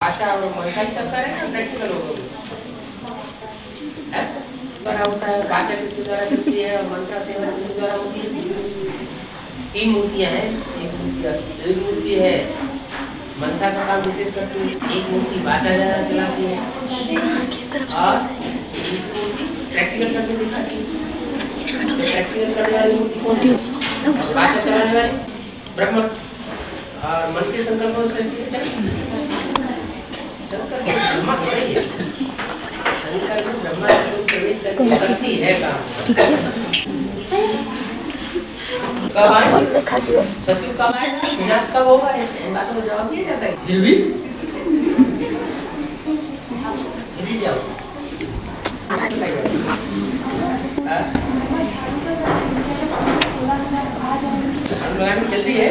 अच्छा और मनसा की चक्कर है ना प्रैक्टिकल होगा है बड़ा होता है बाचा किसके द्वारा करती है और मनसा सेवा किसके द्वारा होती है। तीन मूर्तियां हैं एक मूर्ति है मनसा का काम विशेष करती है एक मूर्ति बाचा द्वारा चलाती है और दूसरी मूर्ति प्रैक्टिकल करके दिखाती है। प्रैक्टिकल करने वाली मूर्ति कौन सी बाचा चलाने वाली ब्रह्म और मन के संकल्पों से ब्रह्मा हो रही है संकल्प ब्रह्मा प्रवेश करती है काम कब आए सत्युग कब आए विनाश कब होगा इन बातों का जवाब दिया जाता है फिर भी जाओ हम जल्दी है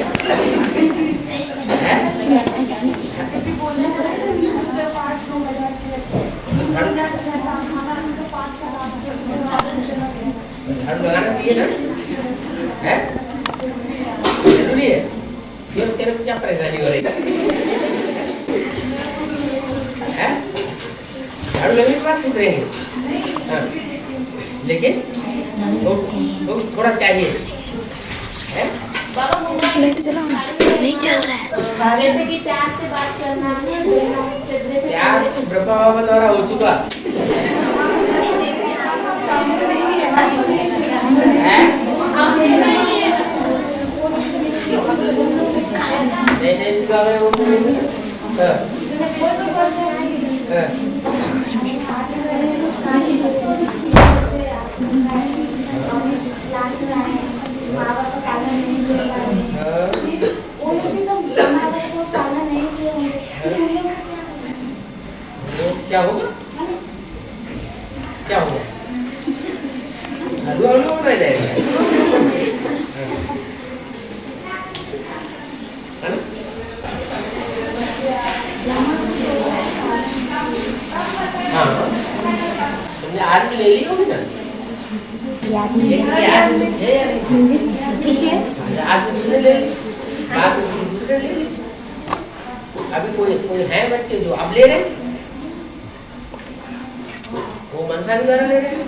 लगाना चाहिए ना है जरूरी है क्यों तेरे को क्या परेशानी हो रही है झाड़ू लगने के बाद सीख रहेंगे हाँ लेकिन वो थोड़ा चाहिए है नहीं चल रहा है जैसे कि प्यार से बात करना प्यार तो ब्रह्मा बाबा द्वारा हो चुका क्या होगा क्या होगा रह जाएगा हाँ तुमने आज भी ले ली होगी ना आज भी है या नहीं आज दूसरे ले ली बाद में दूसरे ले ली अभी कोई है बच्चे जो अब ले रहे वो मनसा के द्वारा ले रहे हैं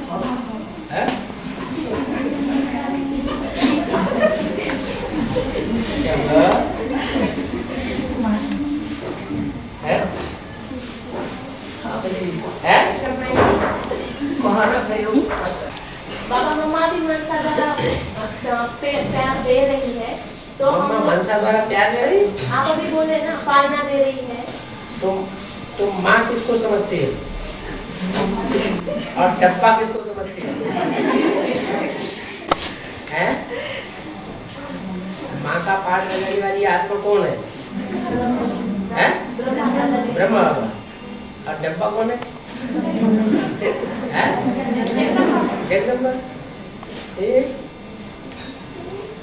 बाबा मम्मा भी मनसा द्वारा प्यार दे रही है तो मनसा द्वारा प्यार दे रही आप अभी बोले ना पालना दे रही है तो माँ किसको समझती है और डब्बा किसको समझती है माँ का पाठ लगाने वाली आत्मा कौन है ब्रह्मा और डब्बा कौन है जगदम्बा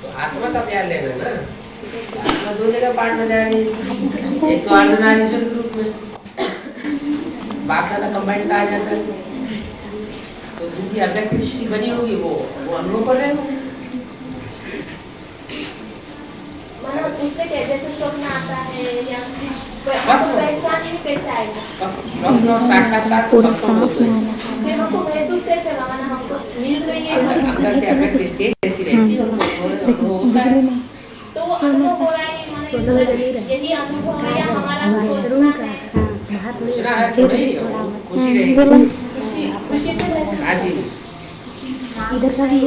तो आत्मा का प्यार लेना ना आत्मा दो जगह पाठ में जा रही है एक तो अर्धनारीश्वर के रूप में बाप दादा कंबाइंड कहा जाता है तो जिनकी अव्यक्त स्थिति बनी होगी वो अनुभव कर रहे होंगे उससे जैसे स्वप्न आता है या पहचान ही कैसे आएगा साक्षात्कार फिर हमको महसूस कैसे होगा ना हमको मिल रही है अंदर से अव्यक्त स्टेज ऐसी रहती है तो वो अनुभव हो रहा है यदि अनुभव है या हमारा सोचना है सुना है खुशी रहेगी खुशी से महसूस हाँ जी इधर का भी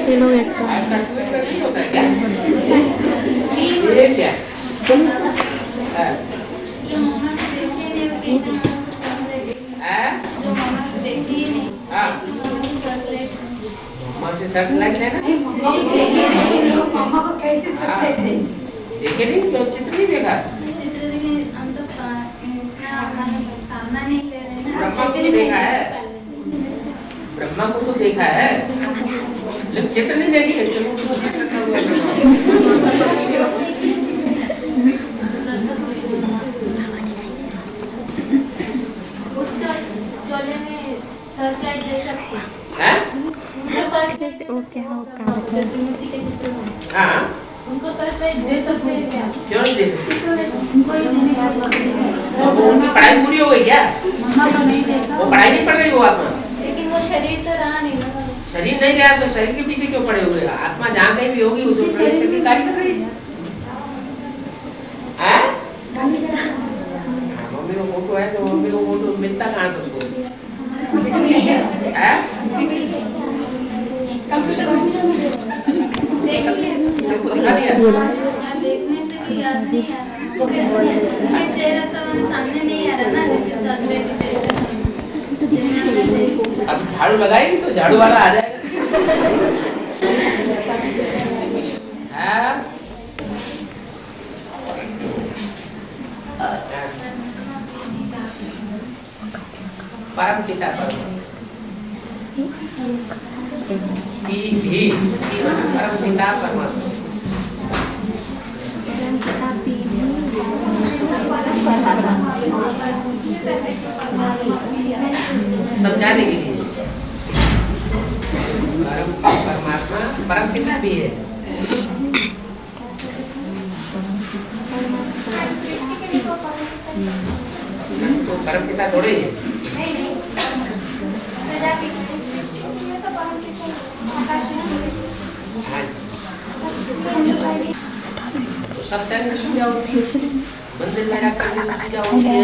हेलो ऐसा कुछ नहीं होता है क्या ये क्या से सर्च लाइट लेना देखे नहीं तो चित्र नहीं देखा ब्रह्मा को तो देखा है ब्रह्मा को तो देखा है लेकिन चित्र नहीं देखी इसके मुंह में चित्र रखा हुआ उस चोले में सर्च लाइट ले सकते हैं हैं? हाँ उनको सर पे दे सकते हैं क्या? क्यों नहीं दे सकते? वो उनकी पढ़ाई पूरी हो गई क्या? वो पढ़ाई नहीं पढ़ रही वो आत्मा? लेकिन वो शरीर तो रहा नहीं ना। शरीर नहीं रहा तो शरीर के पीछे क्यों पड़े हुए? आत्मा जहाँ कहीं भी होगी उसको प्रवेश करके कार्य कर रही है। मम्मी को फोटो है तो मम्मी को फोटो मिलता कहाँ से उसको? देखने से भी याद नहीं आ रहा। चेहरा तो सामने नहीं आ रहा ना, जैसे ससुरे की अब झाड़ू लगाएगी तो झाड़ू वाला आ जाएगा। परम पिता परम पिता परमात्मा समझाने के लिए परमात्मा परम पिता भी है। तो परम पिता थोड़े ही है। सब टाइम में पूजा होती है, मंदिर में जाकर पूजा होती है,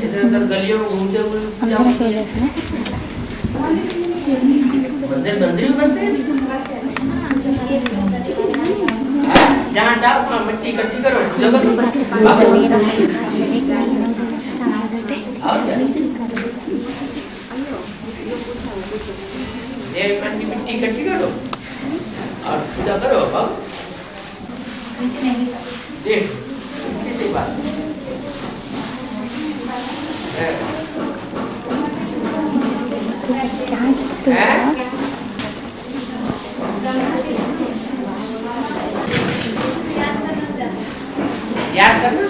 इधर उधर गलियों में घूमते हुए पूजा होती है। मंदिर भी बनते हैं। जहाँ जाओ वहाँ मिट्टी इकट्ठी करो, पूजा करो। और क्या? मिट्टी इकट्ठी करो और पूजा करो। देख किसी बात याद करना।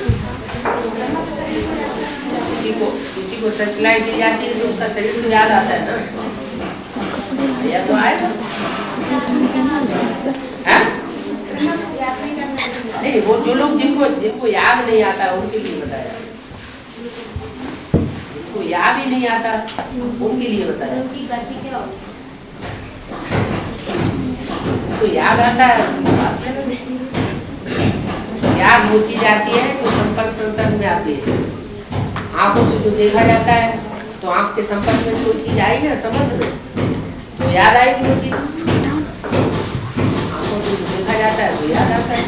किसी को सचलाई दी जाती है तो उसका शरीर तो याद आता है ना, या तो आएगा। नहीं, वो जो लोग जिनको याद नहीं आता उनके लिए बताया, जिनको याद ही नहीं आता उनके लिए बताया। उनकी गति क्या होगी? तो याद आता है, याद होती जाती है तो संपर्क संसर्ग में आती है। आंखों से जो देखा जाता है तो आंख के संपर्क में कोई चीज आएगी ना समझ में, तो याद आएगी वो चीज। आंखों से जो देखा जाता है तो याद आता है।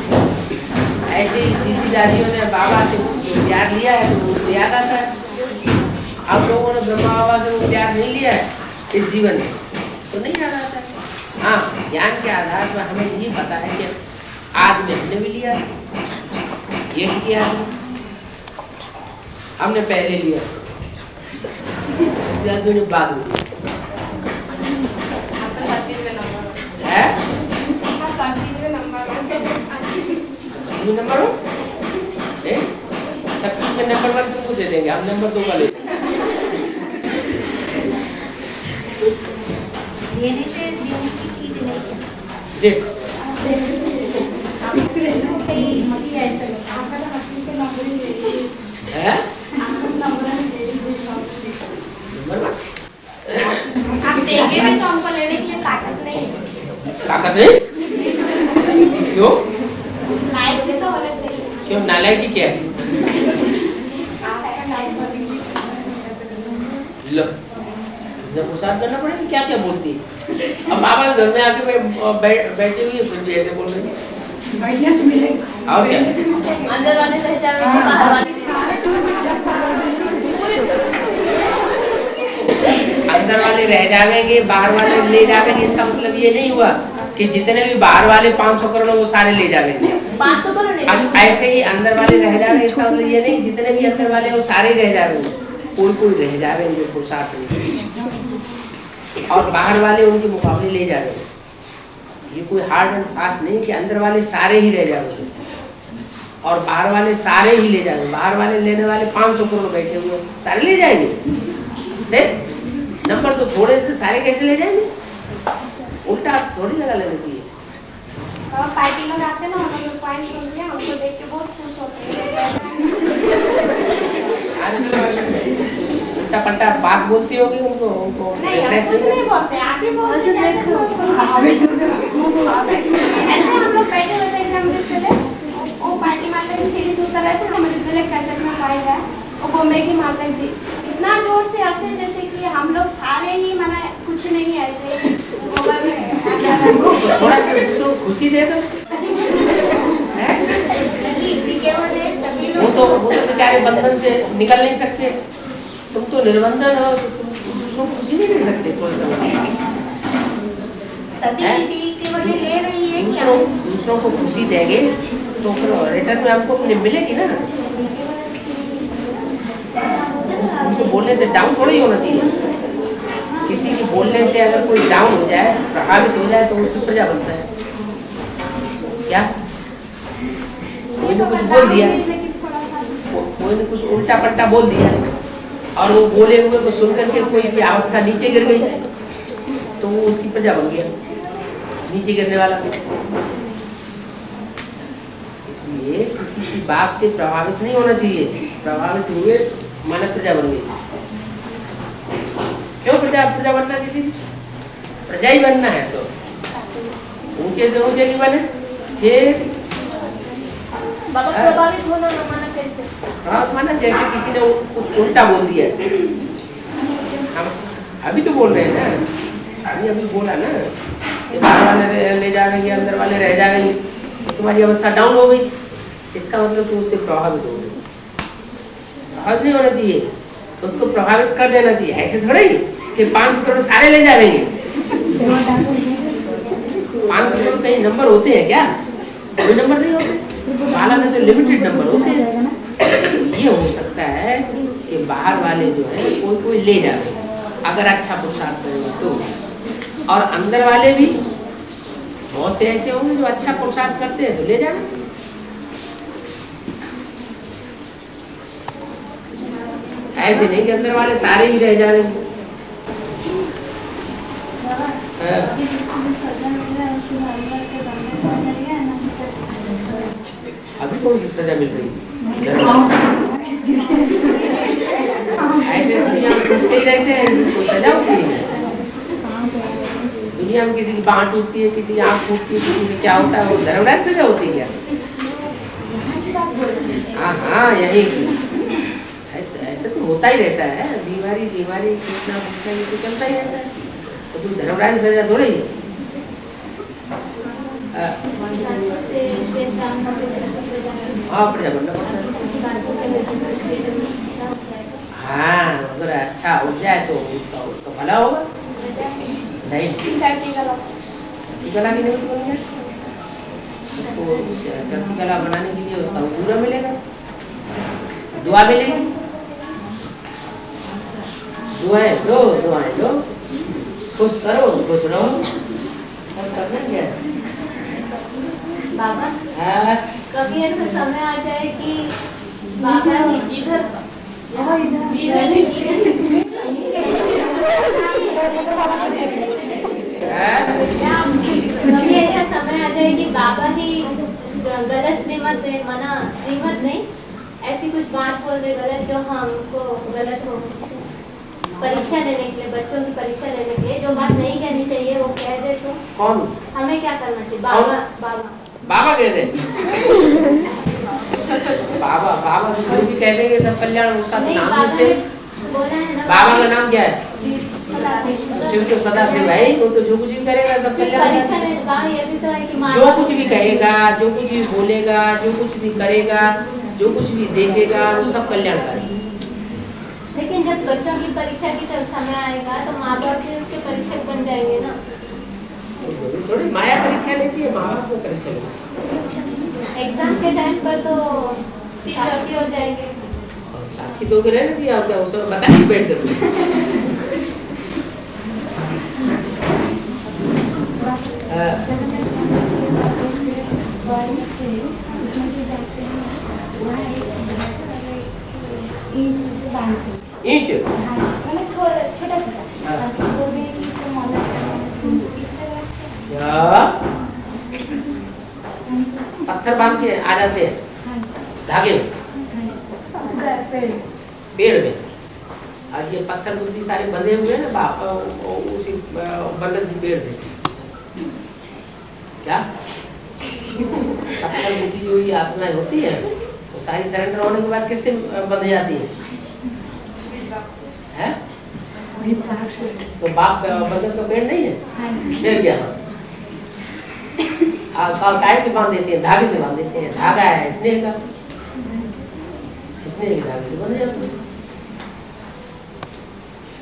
ऐसे ही दीदी दादियों ने बाबा से जो प्यार लिया है तो उनको याद आता है। आप लोगों ने ब्रह्मा बाबा से वो प्यार नहीं लिया है इस जीवन में तो नहीं याद आता है। हाँ, ज्ञान के आधार पर हमें यही पता है कि आज में हमने भी लिया, ये किया, हमने पहले लिया, बाद में है नंबर 1 सक्सेस में नंबर 1 तुमको दे देंगे, हम नंबर 2 का लेते हैं। देने से देने की चीज नहीं है। देख आप देंगे भी तो हमको लेने के लिए ताकत नहीं है। ताकत नहीं? क्यों? लाइफ भी तो होना चाहिए। क्यों नालायकी क्या है? लो जब मुसाफ करना पड़ेगा क्या क्या बोलती है। अब बाबा घर में आके बैठे हुई है फिर भी ऐसे बोल रही है। और क्या? अंदर वाले रह जाएंगे, बाहर वाले अंदर वाले रह जाएंगे, बाहर वाले ले जाएंगे। इसका मतलब ये नहीं हुआ कि जितने भी बाहर वाले 500 करोड़ वो सारे ले जाएंगे। 500 करोड़ ऐसे ही अंदर वाले रह जाएंगे। इसका मतलब ये नहीं जितने भी अंदर वाले वो सारे रह जाएंगे, कोई रह जाएंगे पुरुषार्थ में, और बाहर वाले उनके मुकाबले ले जाएंगे। ये कोई हार्ड एंड फास्ट नहीं कि अंदर वाले सारे ही रह जाएंगे और बाहर वाले सारे ही ले जाएंगे। बाहर वाले लेने वाले 500 करोड़ बैठे हुए सारे ले जाएंगे। देख नंबर तो थोड़े से सारे कैसे ले जाएंगे? उल्टा थोड़ी लगा लेना चाहिए। पार्टी लोग आते हैं ना, हम लोग पॉइंट करते हैं, हमको देख के बहुत खुश होते हैं। उल्टा पलटा बात बोलती होगी उनको नहीं, हम कुछ नहीं बोलते, आप ही बोलते हैं। ऐसे हम लोग बैठे हुए थे एग्जाम देते थे, वो पार्टी मारते हुए सीढ़ी से उतर रहे थे, हमारे दिल कैसेट में फाइल है, वो बॉम्बे की माता जी इतना जोर से हंसे जैसे कि हम लोग सारे ही माना कुछ नहीं ऐसे थोड़ा सा दूसरों को खुशी दे दो। वो तो बेचारे बंधन से निकल नहीं सकते, तुम तो निर्बंधन हो, तो तुम दूसरों को खुशी नहीं दे सकते। कौन सा दूसरों को खुशी देंगे तो फिर रिटर्न में हमको मिलेगी ना। उनको बोलने से डाउन थोड़ी होना चाहिए। किसी की बोलने से अगर कोई डाउन हो जाए, प्रभावित हो जाए, तो उसकी प्रजा बनता है क्या? कोई ने कुछ बोल दिया, कोई ने कुछ उल्टा पलटा बोल दिया और वो बोले हुए को सुन करके कोई की अवस्था नीचे गिर गई, तो वो उसकी प्रजा बन गया, नीचे गिरने वाला। इसलिए किसी की बात से प्रभावित नहीं होना चाहिए। प्रभावित हुए माना प्रजा बन गई। क्यों प्रजा बनना? किसी प्रजा ही बनना है तो ऊंचे से ऊंचे की बने। फिर प्रभावित होना माना कैसे? प्रभावित माना जैसे किसी ने उल्टा बोल दिया, हम अभी तो बोल रहे हैं ना, अभी बोला ना कि बाहर वाले ले जा रहे हैं, अंदर वाले रह जा रहे हैं, तो तुम्हारी अवस्था डाउन हो गई, इसका मतलब तुम उससे प्रभावित हो गए। प्रभावित नहीं होना चाहिए, उसको प्रभावित कर देना चाहिए। ऐसे थोड़ा ही कि 500 करोड़ सारे ले जा रहे हैं। 500 करोड़ कहीं नंबर होते हैं क्या? कोई नंबर नहीं होते, बाला में तो लिमिटेड नंबर होते हैं। ये हो सकता है कि बाहर वाले जो है कोई ले जा रहे हैं, अगर अच्छा पुरुषार्थ करेगा तो, और अंदर वाले भी बहुत से ऐसे होंगे जो अच्छा पुरुषार्थ करते हैं तो ले जाना। ऐसे नहीं कि अंदर वाले सारे ही रह जा रहे हैं। अभी कौन सी सजा मिल रही? ऐसे दुनिया में टूटते ही रहते हैं, कोई सजा होती है? दुनिया में किसी की बांह टूटती है, किसी की आँख टूटती है, किसी की क्या होता है? वो धर्मराज सजा होती है क्या? हाँ, यही ऐसे तो होता ही रहता है। बीमारी कितना ये तो चलता ही रहता है। तो तू धर्मराज सजा थोड़ी है। हाँ, प्रजा बनना पड़ता है। हाँ, अगर अच्छा हो जाए तो उसका भला होगा। नहीं गला की नहीं बन गया तो चरखी गला बनाने के लिए उसका पूरा मिलेगा, दुआ मिलेगी। दुआएं दो, खुश करो, खुश रहो, और करना क्या है? बाबा, कभी ऐसा समय आ जाए कि बाबा इधर कभी ऐसा समय आ जाए कि बाबा ही गलत श्रीमत नहीं, ऐसी कुछ बात बोल दे गलत, जो हमको गलत हो। परीक्षा लेने के लिए, बच्चों की परीक्षा लेने के लिए जो बात नहीं कहनी चाहिए वो कह दे, तो कौन? हमें क्या करना चाहिए? बाबा कह दे। बाबा जो भी कह देंगे सब कल्याण उसका नाम से। बाबा का नाम क्या है? शिव तो सदाशिव है, वो तो जो कुछ भी करेगा सब कल्याण। जो कुछ भी कहेगा, जो कुछ भी बोलेगा, जो कुछ भी करेगा, जो कुछ भी देखेगा, वो सब कल्याणकारी। लेकिन जब बच्चों की परीक्षा की समय आएगा तो माँ बाप भी उसके परीक्षक बन जाएंगे ना। थोड़ी माया परीक्षा लेती है, माँ बाप को परीक्षा लेती है। एग्जाम के टाइम पर तो साक्षी हो जाएंगे। साक्षी तो रहना चाहिए, आप क्या उसे बताइए बैठ कर। ईंट छोटा छोटा पत्थर बांध के आ जाते हैं धागे में, पेड़ में। और ये पत्थर बुद्धि सारे बंधे हुए हैं ना उसी बंधन के पेड़ से। क्या पत्थर बुद्धि जो ये आत्माएं होती है वो सारी सरेंडर होने के बाद किससे बंध जाती है? तो बाप बंधन का पेड़ नहीं है, पेड़ क्या काय से बांध देते हैं? धागे से बांध देते हैं। धागा है स्नेह का, स्नेह के धागे से बंध जाते हैं।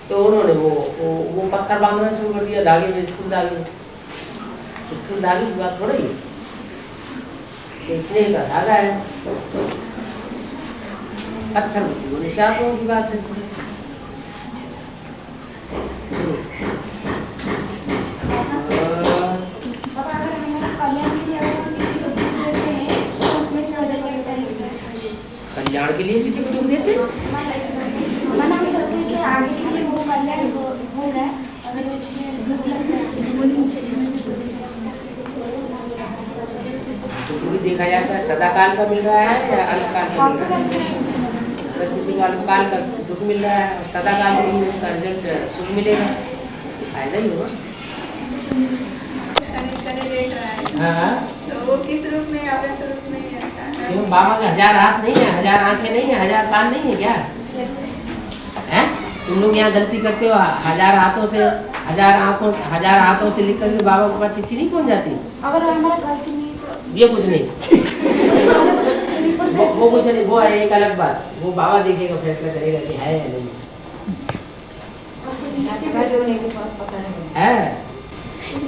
तो उन्होंने वो पत्थर बांधना शुरू कर दिया धागे में, स्थूल धागे में। स्थूल धागे की बात थोड़ी है, स्नेह का धागा है। पत्थर निशातों की बात है। कल्याण के लिए किसी को दुख देते हैं? तो भी देखा जाता है सदाकाल का मिल रहा है या अल्पकाल का मिल रहा है? अगर किसी को अल्पकाल का दुख मिल रहा है, सदाकाल के लिए उसका रिजल्ट सुख मिलेगा, फायदा ही होगा। हाँ, तो वो किस रूप में अव्यक्त रूप में ऐसा है? क्यों बाबा के 1000 हाथ नहीं है, 1000 आंखें नहीं है, 1000 कान नहीं है क्या? हैं? तुम लोग यहाँ गलती करते हो, 1000 हाथों से 1000 हाथों से लिख करके बाबा के पास चिट्ठी नहीं पहुँच जाती? अगर हमारा गलती नहीं तो ये कुछ नहीं वो कुछ नहीं, वो है एक अलग बात। वो बाबा देखेगा, फैसला करेगा कि है या नहीं है।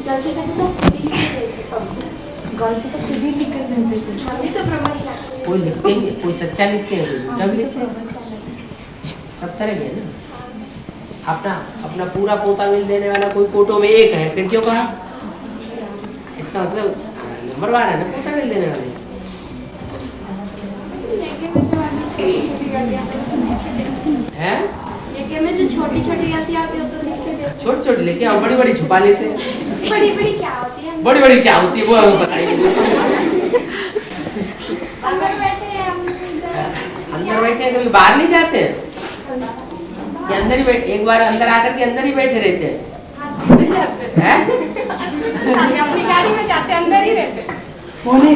गलती करते तो गलती तो खुद ही लिख कर देते थे। तो ब्रह्मा ही लाते हैं। कोई लिखते हैं, कोई सच्चा लिखते हैं, कोई झूठा भी लिखते हैं, सब तरह के ना। अपना पूरा पोता मिल देने वाला कोई कोटो में एक है, फिर क्यों कहा? इसका मतलब नंबर 1 है ना पोता मिल देने वाले। हैं? में जो छोटी छोटी गलतियाँ आती है तो लिख के देते। छोटी छोटी लेके हम बड़ी बड़ी छुपा लेते हैं। बड़ी बड़ी क्या होती है? बड़ी बड़ी क्या होती है वो हमें बताइए। अंदर बैठे हैं हम, अंदर बैठे हैं, कभी बाहर नहीं जाते हैं? ये अंदर ही बैठ, एक बार अंदर आकर के अंदर ही बैठे रहते हैं। हैं? अपनी गाड़ी में जाते अंदर ही रहते।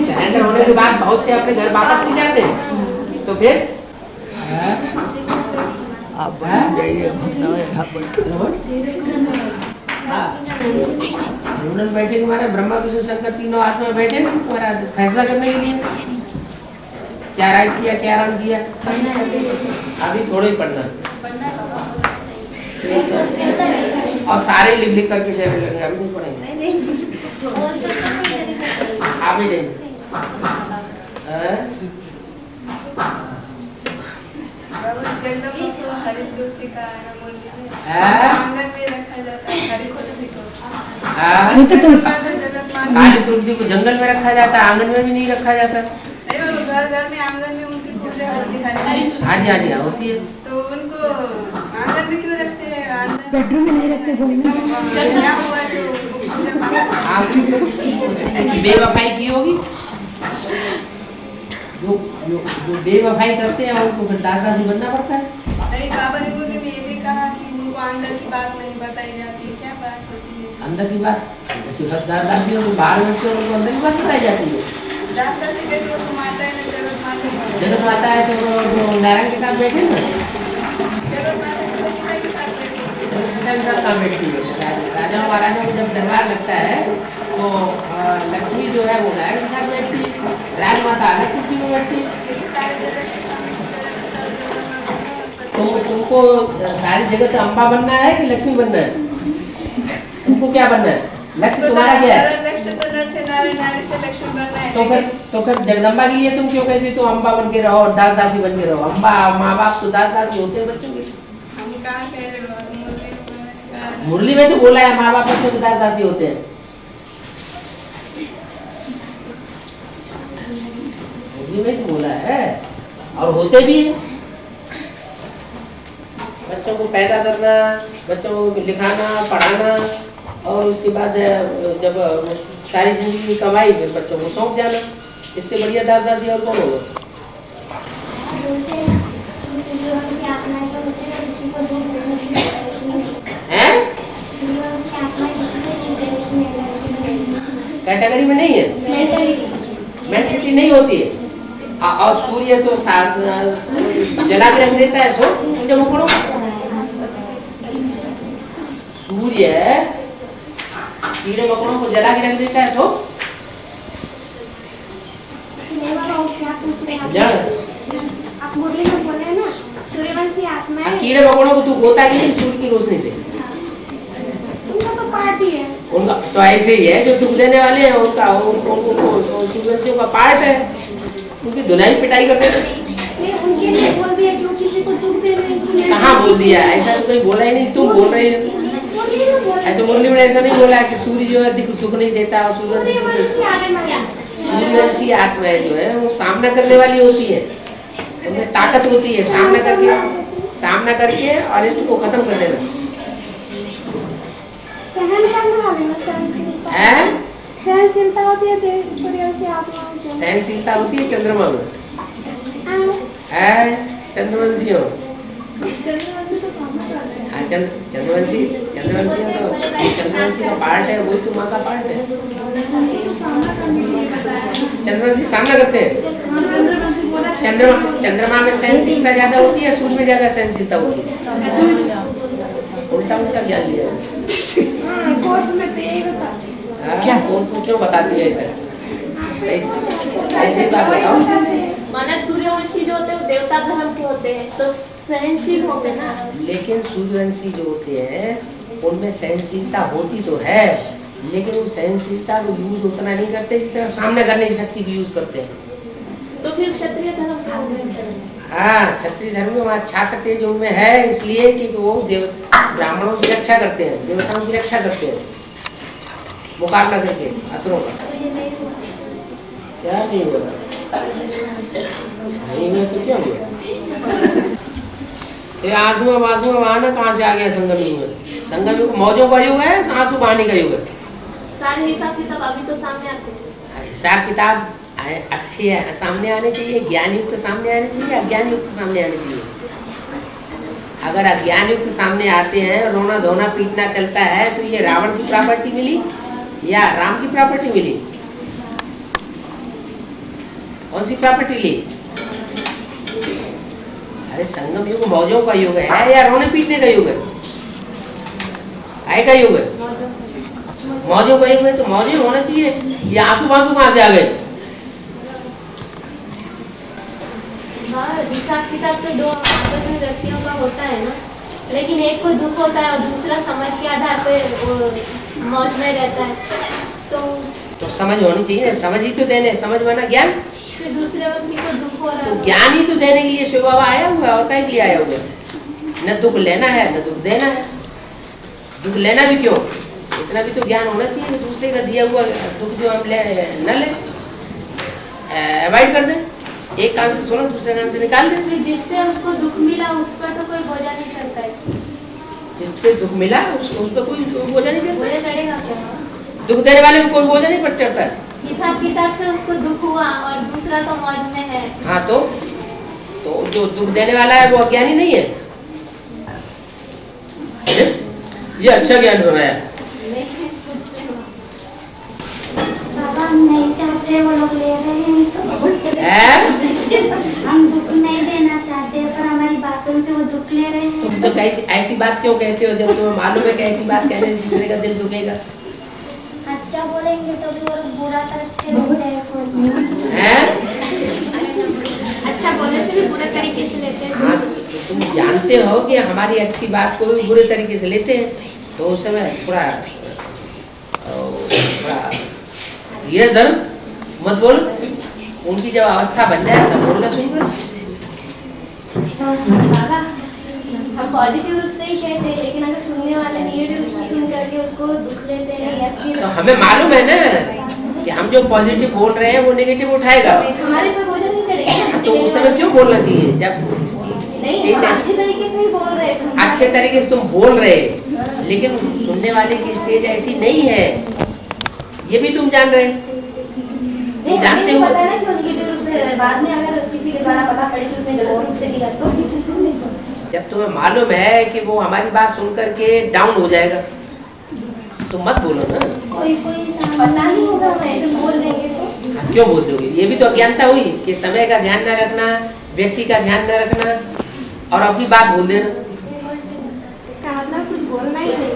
सरेंडर होने के बाद बहुत से अपने घर वापस नहीं जाते, तो फिर आप बैठ जाइए। बैठे तुम्हारे ब्रह्मा विष्णु शंकर तीनों आत्मा बैठे ना तुम्हारा फैसला करने के लिए। क्या राइट किया, क्या रंग किया, अभी थोड़ा ही पढ़ना और सारे लिख लिख करके चले लेंगे, अभी नहीं पढ़ेंगे। आप ही नहीं जगदम्बा को हरी तुलसी का आंगन में रखा जाता है। हरी तुलसी को काली तुलसी को जंगल में रखा जाता है, आंगन में भी नहीं रखा जाता। नहीं, वो घर घर में आंगन में उनकी पूजा होती है। हाँ जी हाँ जी होती है। तो उनको आंगन में क्यों रखते हैं? बेडरूम में नहीं रखते बोलने। क्या हुआ तो पूजा ऐसी बेवफाई की होगी, जो बेवफाई करते हैं उनको फिर दासी बनना पड़ता है। नहीं, बाबा ने मुझे ये भी कहा कि उनको अंदर की बात नहीं बताई जाती। क्या बात होती है? अंदर की बात बस दासी हो, बाहर में से उनको अंदर की बात बताई जाती है। दादा से कैसे वो माता है ना, जगत माता है। जगत माता है तो नारायण के साथ बैठे ना, जगत माता के पिता के साथ बैठे। पिता के साथ काम बैठती है। राजा महाराजा को जब दरबार लगता है तो लक्ष्मी जो है वो नारायण के साथ बैठती है, राजमाता अलग कुर्सी में बैठती है। तो तुमको सारी जगत अम्बा बनना है कि लक्ष्मी बनना है? तुमको क्या बनना है? लक्ष्य तुम्हारा क्या है? लक्ष्य तो नर से नारायण, नारी से लक्ष्मी बनना है। तो फिर जगदम्बा के लिए तुम क्यों कहती तुम अम्बा बन के रहो और दास दासी बन के रहो? अम्बा माँ बाप तो दास दासी होते हैं बच्चों के। हम कहाँ कह रहे हो? मुरली में तो बोला है माँ बाप बच्चों के दास दासी होते हैं। मुरली में तो बोला है और होते भी हैं। बच्चों को पैदा करना, बच्चों को लिखाना पढ़ाना और उसके बाद जब सारी जिंदगी की कमाई फिर बच्चों को सौंप जाना। इससे बढ़िया दास दासी और कौन होगा? हैं? कैटेगरी में नहीं है, मेंटलिटी नहीं होती है। और सूर्य तो जला के रख देता है। सो जब वो पढ़ो, सूर्य कीड़े मकोड़ों को जला के रख देता है। सो आप मुरली में बोले ना सूर्यवंशी आत्मा है। कीड़े मकोड़ों को तू होता कि नहीं सूर्य की रोशनी से? उनका तो पार्ट ही है। उनका तो ऐसे ही है, जो दुख देने वाले हैं उनका सूर्यवंशियों का पार्ट है। उनकी धुनाई पिटाई करते थे। उनके लिए बोल दिया कि किसी को दुख दे रहे हैं। कहाँ बोल दिया? ऐसा तो कहीं बोला ही नहीं, तुम बोल रही हो। तो मुरली में ऐसा नहीं बोला कि सूर्य जो है दुख नहीं देता। और सूर्यवंशी आत्माएं जो है वो सामना करने वाली होती है, उनमें ताकत होती है सामना करके और इसको खत्म कर देना। सहनशीलता होती है सूर्यवंशी आत्मा में। सहनशीलता होती है चंद्रमा में। चंद्रवंशी हो। चंद्रवंशी का पार्ट है, वही तो माँ का पार्ट है। चंद्रवंशी सामना करते हैं। चंद्रमा में सहनशीलता ज्यादा होती है, सूर्य में ज्यादा सहनशीलता होती है। उल्टा ज्ञान लिया क्या? कोर्स में क्यों बताती है ऐसा? ऐसी बात बताओ। माना सूर्यवंशी जो होते हैं वो देवता धर्म के होते हैं तो सहनशील होते ना। लेकिन सूर्यवंशी जो होते हैं उनमें सहनशीलता होती तो है, लेकिन उस सहनशीलता को यूज उतना नहीं करते जितना सामना करने की शक्ति की यूज करते हैं। तो फिर क्षत्रिय धर्म क्षत्रिय धर्म में छात्र तेज उनमें है, इसलिए कि वो ब्राह्मणों की रक्षा करते हैं, देवताओं की रक्षा करते हैं, मुकाबला करके असुरों का। क्या नहीं हुआ? नहीं हुआ तो क्या हुआ? ये आंसू बहाना कहाँ से आ गया? संगम युग मौजों का युग है, आंसू बहाने का युग है। सारे हिसाब किताब अभी तो सामने आते हैं। हिसाब किताब अच्छी है, सामने आने चाहिए। ज्ञान युक्त सामने आने चाहिए, अज्ञान युक्त सामने आने चाहिए। अगर अज्ञान युक्त सामने आते हैं, रोना धोना पीटना चलता है, तो ये रावण की प्रॉपर्टी मिली या राम की प्रॉपर्टी मिली? कौन सी प्रॉपर्टी ली? अरे संगम युग मौजों का युग है या रोने पीटने का युग है? का युग है? मौजों का युग है, तो मौजें होना चाहिए। ये आंसू बांसू कहाँ से आ गए? हिसाब किताब तो दो आपस में व्यक्तियों का होता है ना, लेकिन एक को दुख होता है और दूसरा समझ के आधार पे मौज में रहता है। तो समझ होनी चाहिए। समझ ही तो देने, समझ माना ज्ञान। फिर दूसरे व्यक्ति को दुख हो रहा है, तो ज्ञान ही तो देने के लिए शिव बाबा आया हुआ है, और क्या के लिए आया हुआ है? न दुख लेना है न दुख देना है। दुख लेना भी क्यों? इतना भी तो ज्ञान होना चाहिए कि दूसरे का दिया हुआ दुख जो हम न ले, अवॉइड कर दें। एक कान से सुनो, दूसरे कान से निकाल दे। जिससे उसको दुख मिला उस पर तो कोई बोझा नहीं चढ़ता है। जिससे दुख मिला उस पर कोई बोझा नहीं चढ़ता। बोझा चढ़ेगा क्या? दुख देने वाले को कोई बोझा नहीं पर चढ़ता है। हिसाब किताब से उसको दुख हुआ और दूसरा तो मौज में है। हाँ तो जो दुख देने वाला है वो अज्ञानी नहीं है। ये अच्छा ज्ञान बनाया। हम नहीं चाहते, वो लोग ले रहे हैं तो हम दुख नहीं देना चाहते, पर हमारी बातों से वो दुख ले रहे हैं। तुम तो ऐसी बात क्यों कहते हो जब तुम्हें मालूम है कि ऐसी बात कहने से दूसरे का दिल दुखेगा? अच्छा बोलेंगे तो भी वो लोग बुरा तरफ से लेते हैं। अच्छा बोलने से भी बुरे तरीके से लेते हैं। हाँ, तो तुम जानते हो कि हमारी अच्छी बात को भी बुरे तरीके से लेते हैं, तो उस समय थोड़ा धीरज धरो, मत बोल। उनकी जब अवस्था बन जाए तब बोलना शुरू करो। हम पॉजिटिव रूप से ही कहते हैं, लेकिन अगर सुनने वाले नेगेटिव रूप से सुन करके उसको दुख लेते हैं, तो हमें मालूम है ना कि हम जो पॉजिटिव बोल रहे हैं वो नेगेटिव उठाएगा, हमारे पर बोझ नहीं चढ़ेगा। तो उस समय क्यों बोलना चाहिए? जब नहीं, अच्छे तरीके से ही बोल रहे हैं। अच्छे तरीके से तुम बोल रहे, लेकिन सुनने वाले की स्टेज ऐसी नहीं है, ये भी तुम जान रहे। नहीं, जानते हमें नहीं हो पता ना कि वो निगेटिव रूप से बाद में अगर किसी के द्वारा पता पड़े कि उसने गलत रूप से लिया तो जब तुम्हें मालूम है कि वो हमारी बात सुन करके डाउन हो जाएगा तो मत बोलो ना। कोई पता नहीं होगा, हम ऐसे बोल देंगे तो क्यों बोल दोगे? ये भी तो अज्ञानता हुई कि समय का ध्यान न रखना, व्यक्ति का ध्यान न रखना और अपनी बात बोल देना। इसका मतलब कुछ बोलना ही नहीं,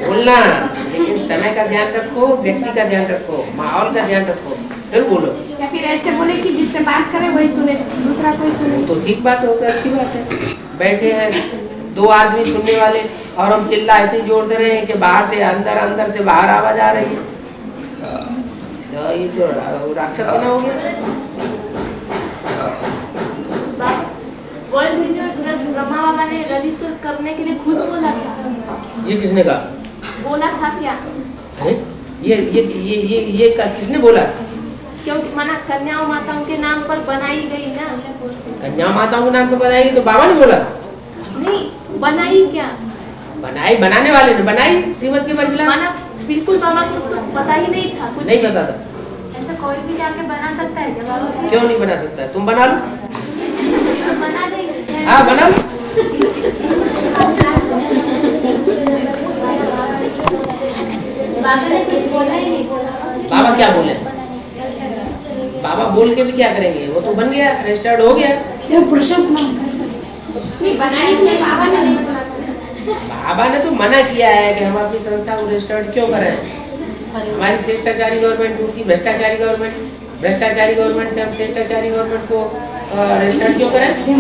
बोलना, लेकिन समय का ध्यान रखो, व्यक्ति का ध्यान रखो, माहौल का ध्यान रखो, फिर बोलो। या फिर ऐसे बोले कि जिससे बात करे वही सुने, दूसरा कोई सुने। तो ठीक बात हो, तो अच्छी बात है। बैठे हैं 2 आदमी सुनने वाले और हम चिल्ला इतनी जोर से रहे हैं कि बाहर से अंदर, अंदर से बाहर आवाज आ रही है। तो ये तो राक्षस बना हो गया। वर्ल्ड मीडिया ट्रस्ट ब्रह्मा बाबा ने रजिस्टर करने के लिए खुद बोला था। ये किसने कहा? बोला था क्या? अरे ये किसने बोला? क्योंकि माना कन्याओं माताओं के नाम पर बनाई गई ना। कन्या माताओं के नाम पे बनाएगी तो बाबा ने बोला? नहीं, बनाई क्या? बनाई, बनाने वाले ने बनाई श्रीमत के बरखिलाफ। माना बिल्कुल बाबा को उसको पता ही नहीं था, कुछ नहीं पता था। ऐसा कोई भी जाके बना सकता है क्या बाबा? क्यों नहीं बना सकता है? तुम बना लो। तो बना देंगे। हाँ बना लो। बाबा ने कुछ बोला ही नहीं। बाबा क्या बोले? बाबा बोल के भी क्या करेंगे? वो तो बन गया, रजिस्टर्ड हो गया। नहीं बनाई थी बाबा ने, नहीं बना। बाबा ने तो मना किया है कि हम अपनी संस्था को रजिस्टर्ड क्यों करें। हमारी शिष्टाचारी गवर्नमेंट, उनकी भ्रष्टाचारी गवर्नमेंट, भ्रष्टाचारी गवर्नमेंट से हम शिष्टाचारी गवर्नमेंट को रजिस्टर्ड क्यों करें? हम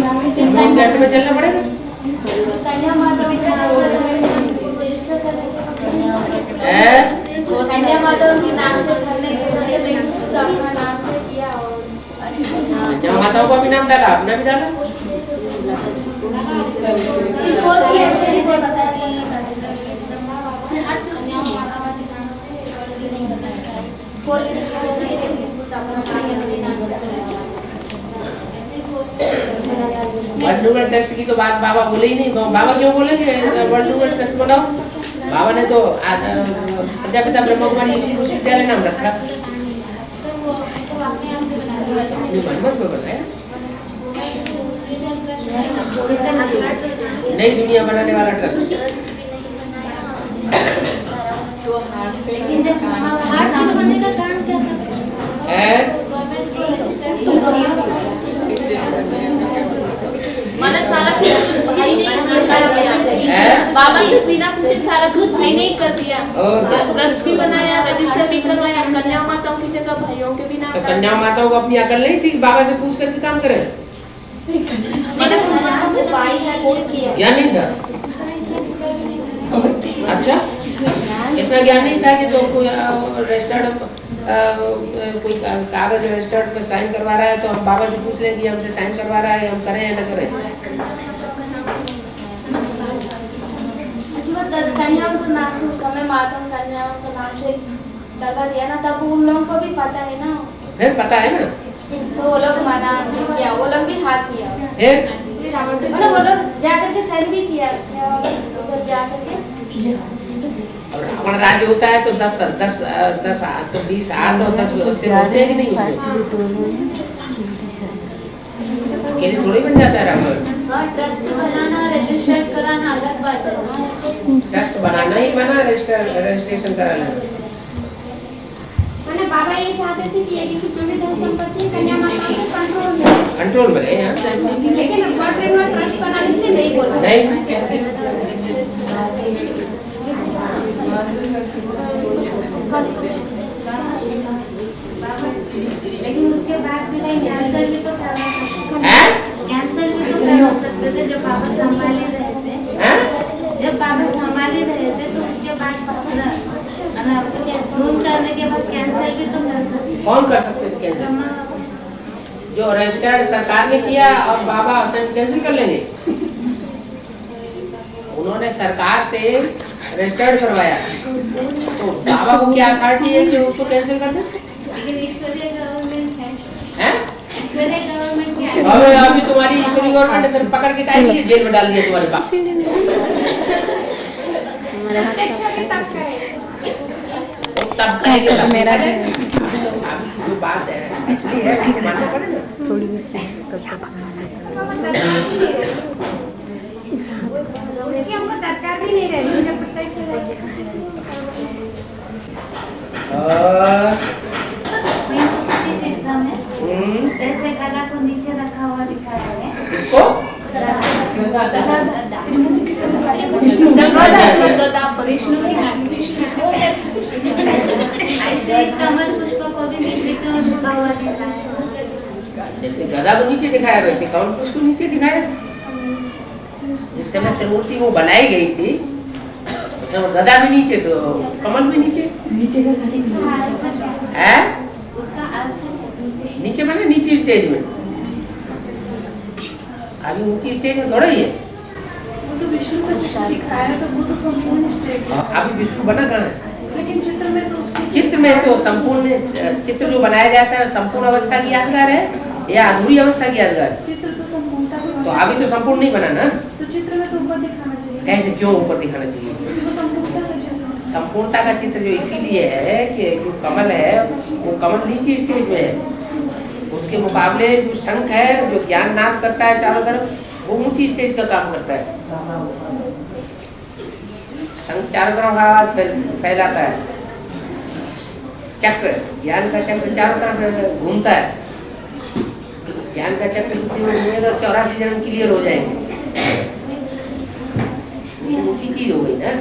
लोग में चलना पड़ेगा। कन्या माता रजिस्टर करने कन्या माता उनके नाम से भरने के लिए अपना नाम से किया और कन्या माताओं का भी नाम डाला, अपना भी डाला। कोर्स कैसे मुझे पता नहीं। वर्ल्ड न्यूमरल टेस्ट की तो बात बाबा बोले ही नहीं। बाबा क्यों बोलेंगे वर्ल्ड न्यूमरल टेस्ट बनाओ? बाबा ने तो प्रजापिता ब्रह्मा कुमारी विश्वविद्यालय नाम रखा। मत बताया नई दुनिया बनाने वाला ट्रस्ट। लेकिन जब हार्ट बनने का कारण क्या था? माना सारा कुछ मुझे ही नहीं किया, बाबा से बिना पूछे सारा कुछ ही नहीं कर दिया। ट्रस्ट भी बनाया, रजिस्टर भी करवाया, कन्या माताओं की जगह भाइयों के भी नाम। तो कन्या माताओं को अपनी अकल नहीं थी बाबा से पूछ करके काम करे? मैंने पूछा वो भाई है कोर्स किया ज्ञान नहीं था? अच्छा, इतना ज्ञान नहीं था कि जो कोई रजिस्टर्ड कोई कागज रजिस्टर्ड पे साइन करवा रहा है तो हम बाबा से पूछ लें कि हमसे साइन करवा रहा है, हम करें या न करें? कन्याओं को नाम से उस समय माता कन्याओं को नाम से करवा दिया ना, तब उन लोगों को भी पता है ना। फिर पता है ना, तो वो लोग मना नहीं किया, वो लोग भी हाथ किया। फिर वो लोग जाकर के साइन भी किया उधर जाकर के। और रावण राज्य होता है तो 10 हाथ तो 20 हाथ और 10 उससे होते हैं कि नहीं होते? अकेले थोड़ी बन जाता है रावण। ट्रस्ट बनाना रजिस्टर्ड कराना अलग बात है। ट्रस्ट बनाना ही बना, रजिस्ट्रेशन करा लेना। मैंने बाबा ये चाहते थे कि यदि जो भी धन संपत्ति कन्या माता के कंट्रोल में रहे यहाँ। लेकिन वर्ल्ड ट्रस्ट बनाने के लिए नहीं बोला। नहीं कैसे? लेकिन उसके बाद भी नहीं कैंसर भी तो करना हैं? कैंसल भी तो कर सकते थे जब बाबा संभाले रहे थे। जब बाबा संभाले रहे थे तो उसके बाद खून करने के बाद कैंसल भी तो कर सकते। कौन कर सकते थे कैंसिल? जो रजिस्टर्ड सरकार ने किया और बाबा कैंसिल कर लेंगे? उन्होंने सरकार से रजिस्टर्ड करवाया तो बाबा को क्या अथॉरिटी है कि उसको कैंसिल कर दे? लेकिन ईश्वरीय गवर्नमेंट है। हैं? ईश्वरीय गवर्नमेंट क्या है? अबे अभी तुम्हारी ईश्वरी गवर्नमेंट ने पकड़ के काहे लिए जेल में डाल दिया तुम्हारे पास? तब करेंगे तब मेरा जो बात है असली है वो मानना पड़ेगा। थोड़ी देर तब तक उसकी हमको सरकार भी नहीं रही है, प्रत्यक्ष जैसे गला को नीचे रखा हुआ दिखाया है। इसको विष्णु की ऐसे कमल पुष्प को भी नीचे की ओर झुका हुआ दिखाया है। जैसे गदा को नीचे दिखाया वैसे कमल पुष्प को नीचे दिखाया। जिस समय त्रिमूर्ति वो बनाई गई थी उस समय गदा भी नीचे तो कमल भी नीचे है। उसका अर्थ नीचे माने नीचे स्टेज में, अभी ऊंची स्टेज में थोड़ा ही है। वो तो विष्णु का चित्र दिखाया तो वो तो संपूर्ण स्टेज है। अभी विष्णु बना कहाँ है? लेकिन चित्र में तो उसकी चित्र में तो संपूर्ण चित्र जो बनाया जाता है संपूर्ण अवस्था की यादगार है या अधूरी अवस्था की यादगार? चित्र तो संपूर्णता को तो अभी तो संपूर्ण नहीं बना ना। तो चित्र में तो ऊपर दिखाना चाहिए। कैसे क्यों ऊपर दिखाना चाहिए? तो संपूर्णता का चित्र संपूर्णता का चित्र जो इसीलिए है कि जो कमल है वो कमल नीचे स्टेज में है, उसके मुकाबले जो शंख है जो ज्ञान नाद करता है चारों तरफ वो ऊंची स्टेज का काम करता है। शंख चारों तरफ आवाज फैलाता है, चक्र ज्ञान का चक्र चारों तरफ घूमता है। ज्ञान का चक्र जितनी में घूमेगा 84 जन्म क्लियर हो जाएंगे। ऊंची चीज हो गई ना।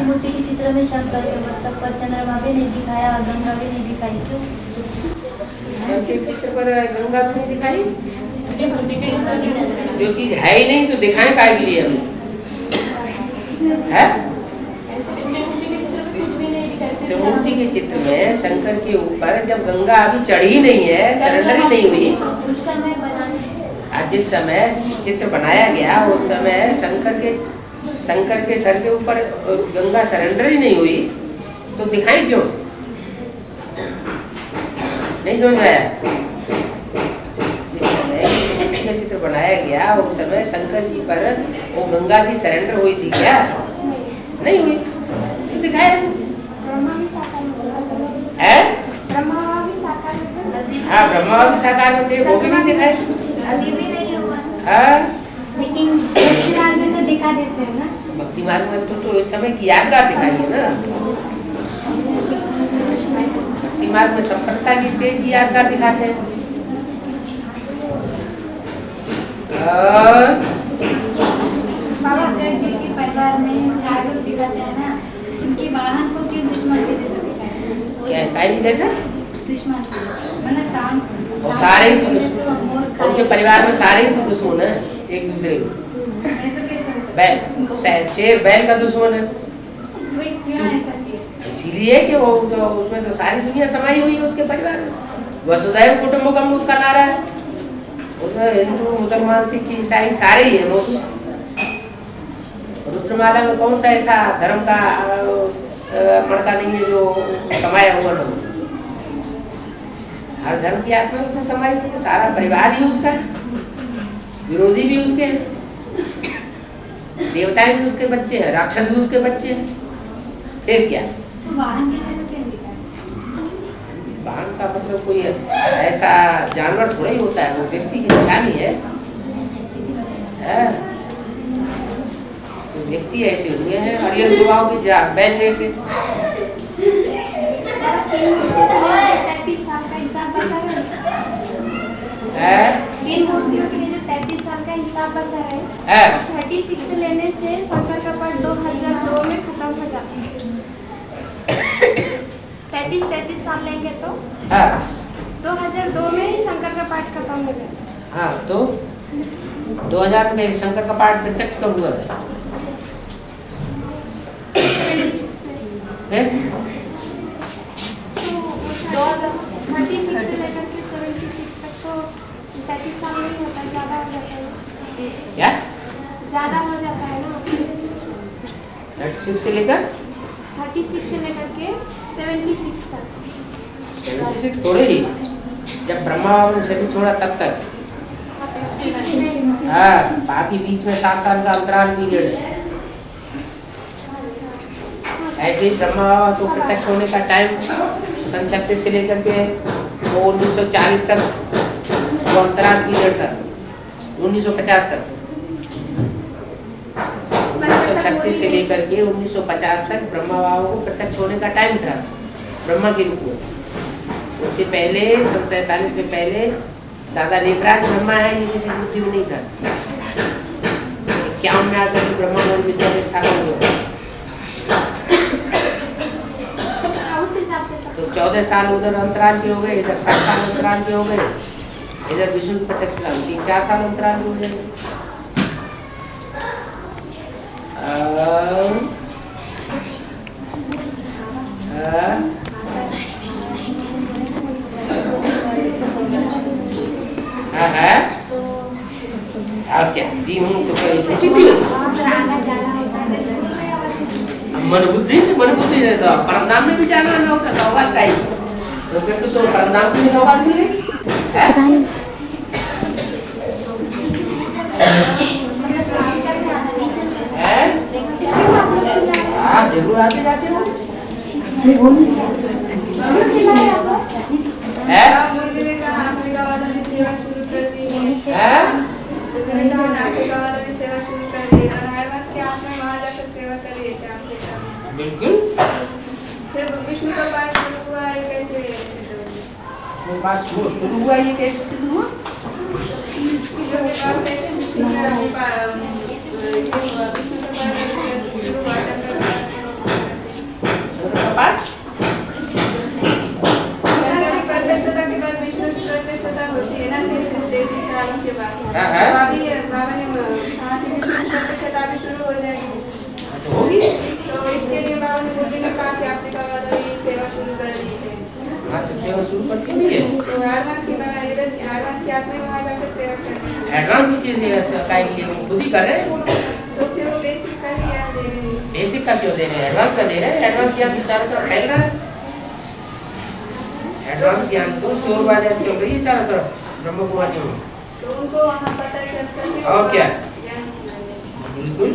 मूर्ति के चित्र में शंकर के मस्तक पर चंद्रमा भी नहीं दिखाया और गंगा भी नहीं दिखाई, क्यों? चित्र पर गंगा भी नहीं दिखाई। जो चीज है ही नहीं तो दिखाएं काहे के लिए हम है? तो मूर्ति के चित्र में शंकर के ऊपर जब गंगा अभी चढ़ी नहीं है, सरेंडर ही नहीं हुई, उसका मैं बनाने आज जिस समय चित्र बनाया गया उस समय शंकर के सर के ऊपर गंगा सरेंडर ही नहीं हुई तो दिखाई क्यों? नहीं समझ आया? जिस समय मूर्ति का चित्र बनाया गया उस समय शंकर जी पर वो गंगा जी सरेंडर हुई थी क्या? नहीं हुई तो दिखाया है। ब्रह्मा भी साकार में हाँ ब्रह्मा भी साकार में थे, वो भी नहीं दिखाए। अभी भी नहीं हुआ, हाँ लेकिन भक्ति मार्ग में तो दिखा देते हैं ना। भक्ति मार्ग में तो इस समय की यादगार दिखाई है ना। भक्ति मार्ग में संप्रदाय की स्टेज की यादगार दिखाते हैं। बाबा जी के परिवार में 4 लोग दिखाते हैं ना, उनके वाहन को क्यों दुश्मन के जैसे दिखाया? क्या काई जैसे दुश्मन मतलब शाम और सारे ही तो मोर उनके परिवार में सारे ही तो दुश्मन है एक दूसरे को। ऐसा कैसे? बैल शेर बैल का दुश्मन है, वही क्यों ऐसा किया? इसीलिए कि वो तो उसमें तो सारी दुनिया समाई हुई है उसके परिवार में। वसुधैव कुटुंबकम उसका नारा है, उसमें हिंदू मुसलमान सिख ईसाई सारे ही है। रुद्रमाला में कौन सा ऐसा धर्म का मड़का नहीं है जो समाया हुआ न हो। हर धर्म की आत्मा उसमें समाई हुई है, सारा परिवार ही उसका है, विरोधी भी उसके हैं, देवताएं भी उसके बच्चे हैं, राक्षस भी उसके बच्चे हैं। फिर क्या? तो वाहन के जैसे क्यों दिखाया? वाहन का मतलब कोई ऐसा जानवर थोड़ा ही होता है, वो व्यक्ति की निशानी है। तो व्यक्ति ऐसे हुए हैं हरियर स्वभाव के बैल जैसे। 33 साल का हिसाब बता रहे हैं। इन मूर्तियों के लिए जो 33 साल का हिसाब बता रहे हैं, 36 से लेने से शंकर का पाठ 2002 में खत्म हो जाता है। 33 साल लेंगे तो 2002 में ही शंकर का पाठ खत्म हो जाता है। हाँ तो 2000 में शंकर का पाठ प्रत्यक्ष कब हुआ? 36 से लेकर के 76 तक तो 35 साल नहीं होता, ज़्यादा हो जाता है। क्या ज़्यादा हो जाता है ना। 36 से लेकर 36 से लेकर के 76 तक। 76 थोड़े ही, जब ब्रह्मा ने शरीर छोड़ा तब तक। हाँ बाकी बीच में 7 साल का अंतराल पीरियड है। ऐसे ही ब्रह्मा बाबा तो प्रत्यक्ष होने का टाइम सन 36 से लेकर के वो 1940 तक वो अंतराल पीरियड था, 1950 तक, 1936 से लेकर के 1950 तक ब्रह्मा बाबा को प्रत्यक्ष होने का टाइम था ब्रह्मा के रूप में। उससे पहले सन 47 से पहले दादा लेखराज ब्रह्मा है, ये किसी बुद्धि में नहीं था। 51 में आकर के ब्रह्मा मोहन विद्यालय स्थापना हुआ, तो 14 साल उधर अंतराल के हो गए, इधर 7 साल अंतराल के हो गए, इधर विष्णु की प्रत्यक्षता 3-4 साल अंतराल के हो जाएंगे। आप क्या जी हूँ तो मन बुद्धि से तो परमधाम में भी जाना ना होता सौगात का ही, तो फिर तो परमधाम की सौगात मिले जरूर आते जाते हो बिल्कुल। विष्णु का पाठ शुरू हुआ है कैसे? वो बात शुरू हुआ ये कैसे सिद्ध हुआ? होगी तो इसके लिए बाबा ने बोल दिया कहा कि आपने कहा था ये सेवा शुरू कर दी है। हाँ तो सेवा शुरू कर दी है। तो एडवांस की तरह इधर एडवांस की आपने वहाँ जाकर सेवा कर दी। एडवांस की चीज़ का लिए हम खुद ही कर रहे हैं। तो फिर वो बेसिक का ही याद दे रहे हैं। बेसिक का क्यों दे रहे हैं? एडवांस का दे रहे हैं। एडवांस ज्ञान चारों तरफ फैल रहा है। एडवांस ज्ञान तो चोर बाजार चल रही है चारों तरफ ब्रह्म कुमारी में। तो उनको वहाँ पता चलता है। और क्या? बिल्कुल।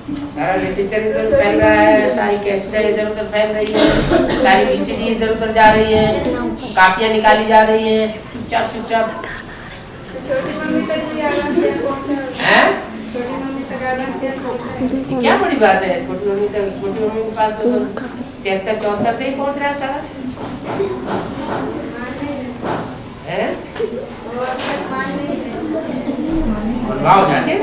सारा लिटरेचर इधर फैल रहा है, सारी कैसेटें इधर उधर फैल रही है, सारी वीसीडी इधर उधर जा रही है, कापियां निकाली जा रही है, चुपचाप चुपचाप। छोटी मम्मी तक भी एडवांस पहुँचा हैं? छोटी मम्मी तक एडवांस पहुँचा। ये क्या बड़ी बात है? छोटी मम्मी के पास तो सब 73-74 से ही पहुँच रहा है सारा। हैं? वो अब तक मान नहीं है। बनवाओ जाके।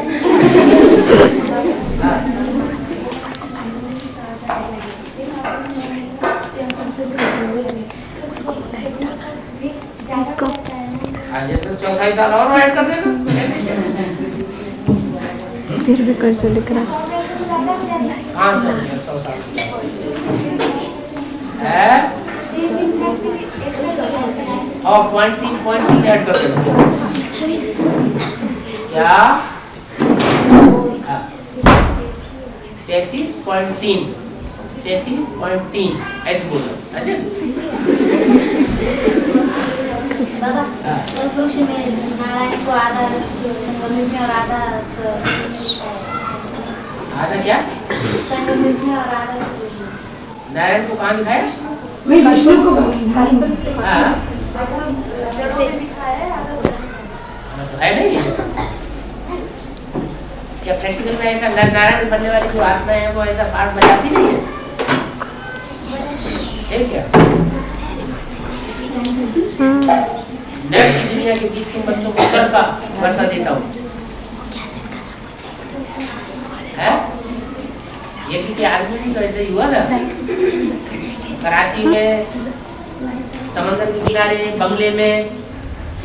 इसको आज तो 4 साल और ऐड कर देना। फिर भी कैसे दिख रहा है? 100 साल है और पॉइंटिंग ऐड कर देना। क्या 33.3 ऐसे बोलो। अच्छा वृक्ष में नारायण को आधा संगम में और आधा क्या संगम में और आधा नारायण को कहाँ दिखाया? विष्णु को तो है नहीं क्या प्रैक्टिकल में ऐसा नारायण बनने वाली जो आत्मा है वो ऐसा पाठ बजाती नहीं है? ठीक है नेक्स्ट दुनिया के बीच तुम बच्चों को कर का वर्षा देता हूँ है ये कि आदमी भी तो ऐसे ही हुआ था। कराची में समंदर के किनारे बंगले में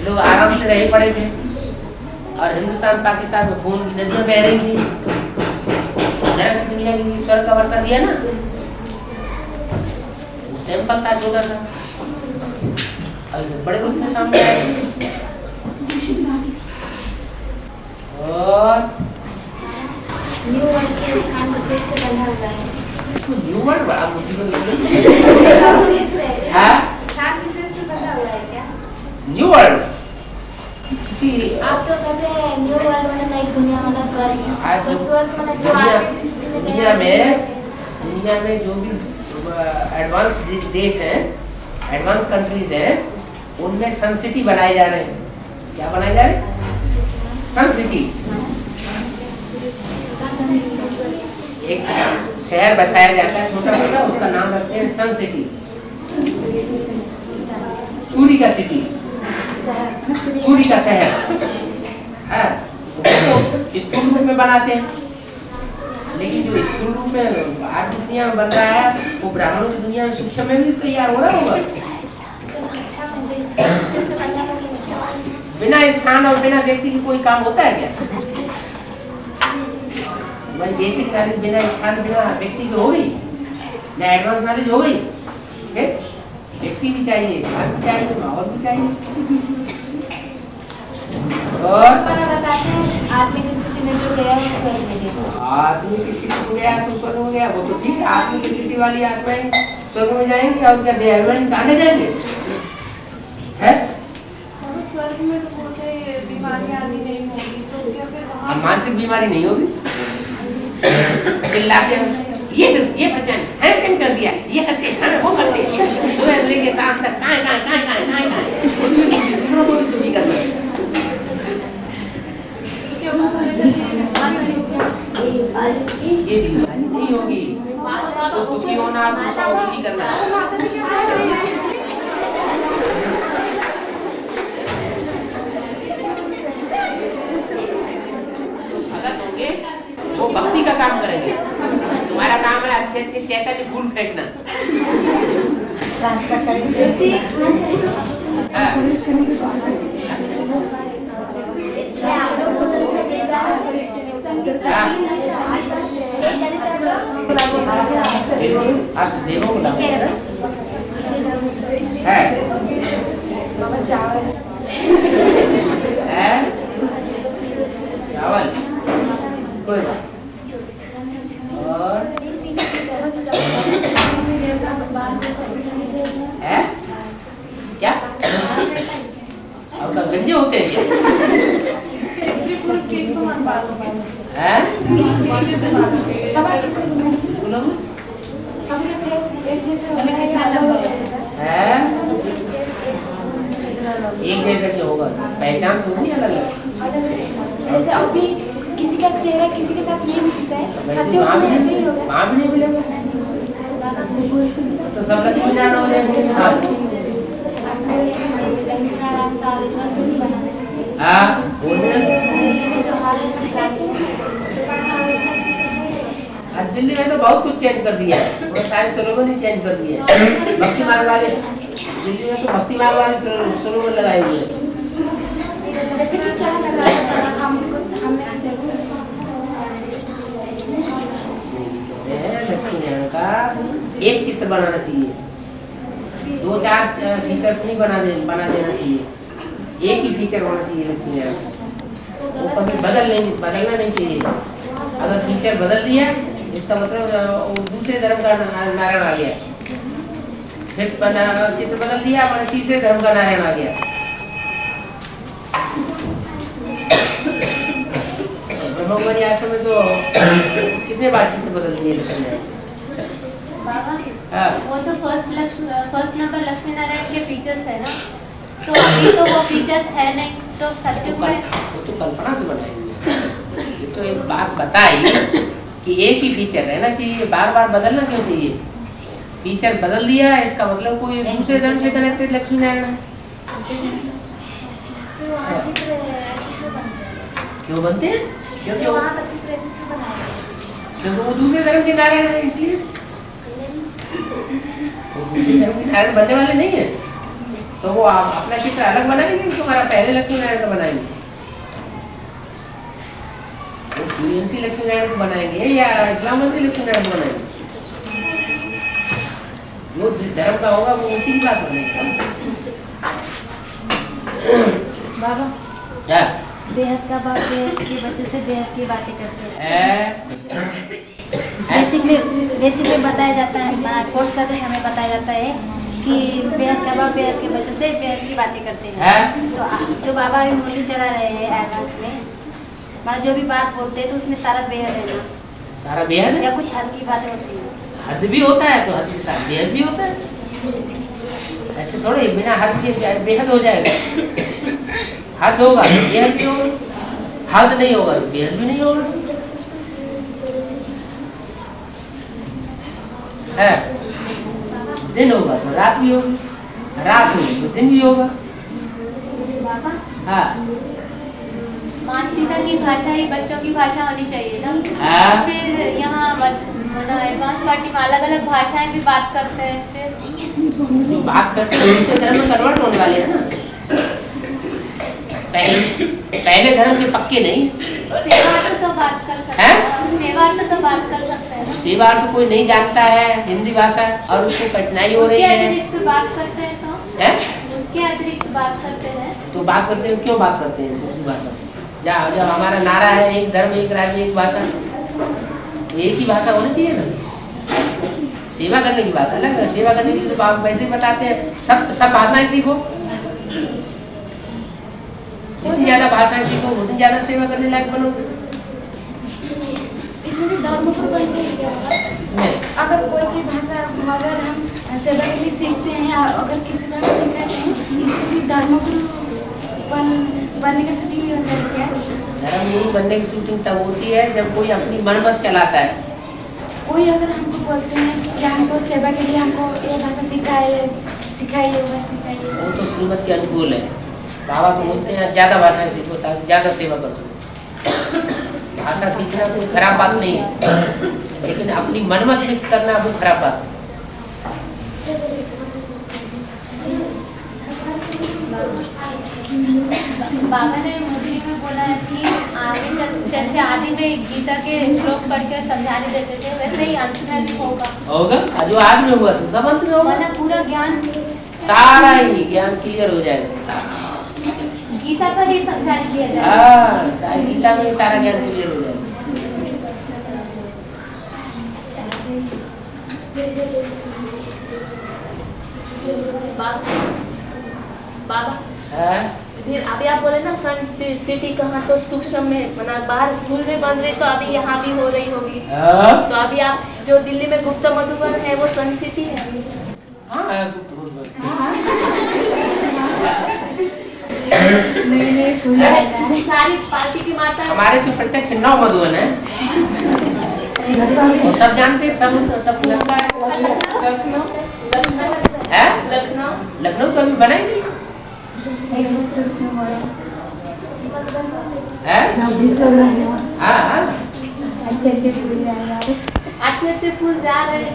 लोग आराम से रहे पड़े थे और हिंदुस्तान पाकिस्तान में खून की नदियां बह रही थी। दुनिया के ईश्वर का वर्षा दिया ना, सैंपल था छोटा सा और बड़े रूप में सामने आए। और न्यू वर्ल्ड के स्थान विशेष से बना हुआ है। न्यू वर्ल्ड बड़ा मुसीबत हाँ स्थान विशेष से बना हुआ है क्या? न्यू वर्ल्ड आप तो कहते हैं न्यू वर्ल्ड में नई दुनिया मतलब स्वर्ग। आज तो स्वर्ग मतलब जो दुनिया आगे में दुनिया में जो भी एडवांस देश हैं, एडवांस कंट्रीज हैं, उनमें सन सिटी बनाए जा रहे हैं। क्या बनाए जा रहे हैं? सन सिटी। एक शहर बसाया जाता है छोटा छोटा, उसका नाम रखते हैं सन सिटी, सूर्य का सिटी, सूर्य का शहर है। तो स्थूल रूप में बनाते हैं, लेकिन जो स्थूल रूप में आज दुनिया में बन रहा है वो ब्राह्मणों की दुनिया में सूक्ष्म में भी तैयार हो रहा होगा। बिना स्थान और बिना व्यक्ति की कोई काम होता है क्या? हमारी बेसिक नॉलेज बिना स्थान बिना व्यक्ति की हो गई, ना एडवांस नॉलेज हो गई। व्यक्ति भी चाहिए, स्थान भी चाहिए, माहौल भी चाहिए। और आत्मिक स्थिति में जो गया है स्वर्ग में गया। आत्मिक स्थिति में गया तो स्वर्ग में गया, वो तो ठीक है। आत्मिक स्थिति वाली आत्माएं स्वर्ग में जाएंगे और क्या देहाभिमानी सामने जाएंगे? है स्वर्ग में तो कोई बीमारी आदि नहीं होगी, तो क्या फिर वहाँ मानसिक बीमारी नहीं होगी? चिल्ला के ये बचन हमें कम कर दिया, ये करते हमें वो करते, सुबह लेके शाम तक दूसरों को भी दुखी करना। ये बीमारी नहीं होगी, तो सुखी होना, दूसरों को दुखी करना। अगर होंगे वो भक्ति का काम करेंगे। तुम्हारा काम है अच्छे अच्छे चैतन्य फूल फेंकना। आज तो देवों को लाओ है चावल कोई और है क्या? आपका गंजे होते हैं क्या? है एक जैसा क्या होगा? पहचान तो नहीं अलग है। जैसे अभी किसी का चेहरा किसी के साथ नहीं मिलता है, सत्योग में ऐसे ही होगा। वहाँ भी नहीं मिलेगा तो सब लोग मिल जाना हो जाएगा। हाँ दिल्ली में तो बहुत कुछ चेंज कर दिया है, बहुत सारे स्लोगन ही चेंज कर दिए हैं। भक्ति मार्ग वाले दिल्ली में तो भक्ति मार्ग वाले स्लोगन लगाए हुए हैं। जैसे कि क्या लगा लक्ष्मी का एक चित्र बनाना चाहिए, 2-4 फीचर्स नहीं बना देना चाहिए, एक ही फीचर होना चाहिए लक्ष्मी नारायण का। वो कभी बदलना नहीं चाहिए। अगर फीचर बदल दिया इसका मतलब दूसरे धर्म का नारायण आ गया, फिर चित्र बदल दिया हमारे तीसरे धर्म का नारायण आ गया। ब्रह्मकुमारी आश्रम में तो कितने बार चित्र बदल दिए लक्ष्मी बाबा। वो तो फर्स्ट नंबर लक्ष्मी नारायण के फीचर्स है ना, तो अभी तो वो फीचर्स है नहीं, तो सत्युग में वो तो कल्पना से बनाएंगे। ये तो एक बात बताई कि एक ही फीचर रहना चाहिए, बार बार बदलना क्यों चाहिए? फीचर बदल दिया इसका मतलब कोई दूसरे धर्म से कनेक्टेड लक्ष्मी नारायण है। क्यों बनते हैं? क्योंकि वो दूसरे धर्म के नारायण है, इसलिए वो दूसरे धर्म के नारायण बनने वाले नहीं है। तो वो अपना चित्र अलग बनाएंगे, तुम्हारा पहले लक्ष्मी नारायण का बनाएंगे। वो सूर्यवंशी लक्ष्मी नारायण को बनाएंगे या इस्लाम वंशी लक्ष्मी नारायण को बनाएंगे? जो जिस धर्म का होगा वो उसी की बात बनेगी। बाबा क्या बेहद का बात बेहद की वजह से बेहद की बातें करते हैं। बेसिकली बताया जाता है, कोर्स करते हैं हमें बताया जाता है कि बेहद का बात बेहद की वजह से बेहद की बातें करते हैं। तो जो बाबा अभी मुरली चला रहे हैं एडवांस में, मतलब जो भी बात बोलते हैं तो उसमें सारा बेहद है ना, सारा बेहद या कुछ हल्की बातें होती है। हद भी होता है तो हद के साथ बेहद भी होता है। ऐसे थोड़े बिना हद के बेहद हो जाएगा। हद होगा तो बेहद भी होगा, हद नहीं होगा तो बेहद भी नहीं होगा। है दिन होगा तो रात भी होगी, रात होगी तो दिन भी होगा। हाँ माता पिता की भाषा ही बच्चों की भाषा होनी चाहिए ना। हाँ। फिर यहाँ एडवांस पार्टी में अलग अलग भाषाएं भी बात करते हैं। फिर जो बात करते हैं उनसे धर्म में कन्वर्ट होने वाले हैं ना। पहले धर्म के पक्के नहीं। सेवार्थ तो बात कर सकते हैं। सेवार्थ तो बात कर सकते हैं। सेवार्थ कोई नहीं जानता है हिंदी भाषा और उसको कठिनाई हो रही है। उसके अतिरिक्त बात करते हैं तो है? उसके अतिरिक्त बात करते हैं तो बात करते हैं, क्यों बात करते हैं दूसरी भाषा? जब हमारा नारा है एक धर्म एक राज्य एक भाषा, एक ही भाषा होनी चाहिए ना। सेवा करने की बात अलग है। सेवा करने के लिए तो आप वैसे ही बताते हैं सब भाषाएं सीखो, जितनी ज्यादा भाषाएं सीखो उतनी ज्यादा सेवा करने लायक बनोगे। इसमें भी धर्मगुरु बनने की क्या होगा? अगर कोई की भाषा अगर हम सेवा के लिए सीखते हैं या अगर किसी को सिखाते हैं, इसमें भी धर्मगुरु बनने का शूटिंग होता है क्या? धर्मगुरु बनने की शूटिंग तब होती है जब कोई अपनी मनमत चलाता है। कोई अगर हमको बोलते हैं या हमको सेवा के लिए हमको ये भाषा सिखाइए वो सिखाइए, वो तो श्रीमत के अनुकूल है। बाबा को बोलते हैं ज्यादा भाषाएं सीखो ताकि ज्यादा सेवा कर सको। भाषा सीखना कोई खराब बात नहीं है, लेकिन अपनी मनमत मिक्स करना वो खराब बात है। बाबा ने मुरली में बोला है कि आगे जैसे आदि में गीता के श्लोक पढ़ कर समझाने देते थे, वैसे ही अंत में भी होगा। जो आज में हुआ सब अंत में होगा। पूरा ज्ञान सारा ही ज्ञान क्लियर हो जाएगा। गीता पर ही समझाने दिया जाएगा। हाँ, गीता में सारा ज्ञान क्लियर हो जाएगा। बाबा हाँ? फिर अभी आप बोले ना सन सिटी कहाँ तो सूक्ष्म में मना बाहर स्कूल में बन रही, तो अभी यहाँ भी हो रही होगी। हाँ? तो अभी आप जो दिल्ली में गुप्त मधुबन है वो सन सिटी है। हाँ, सारी पार्टी की माता हमारे तो प्रत्यक्ष 9 मधुबन है। वो सब जानते हैं, सब लगता है। लखनऊ तो अभी बना ही नहीं है। हाँ, अच्छे फूल जा रहे हैं।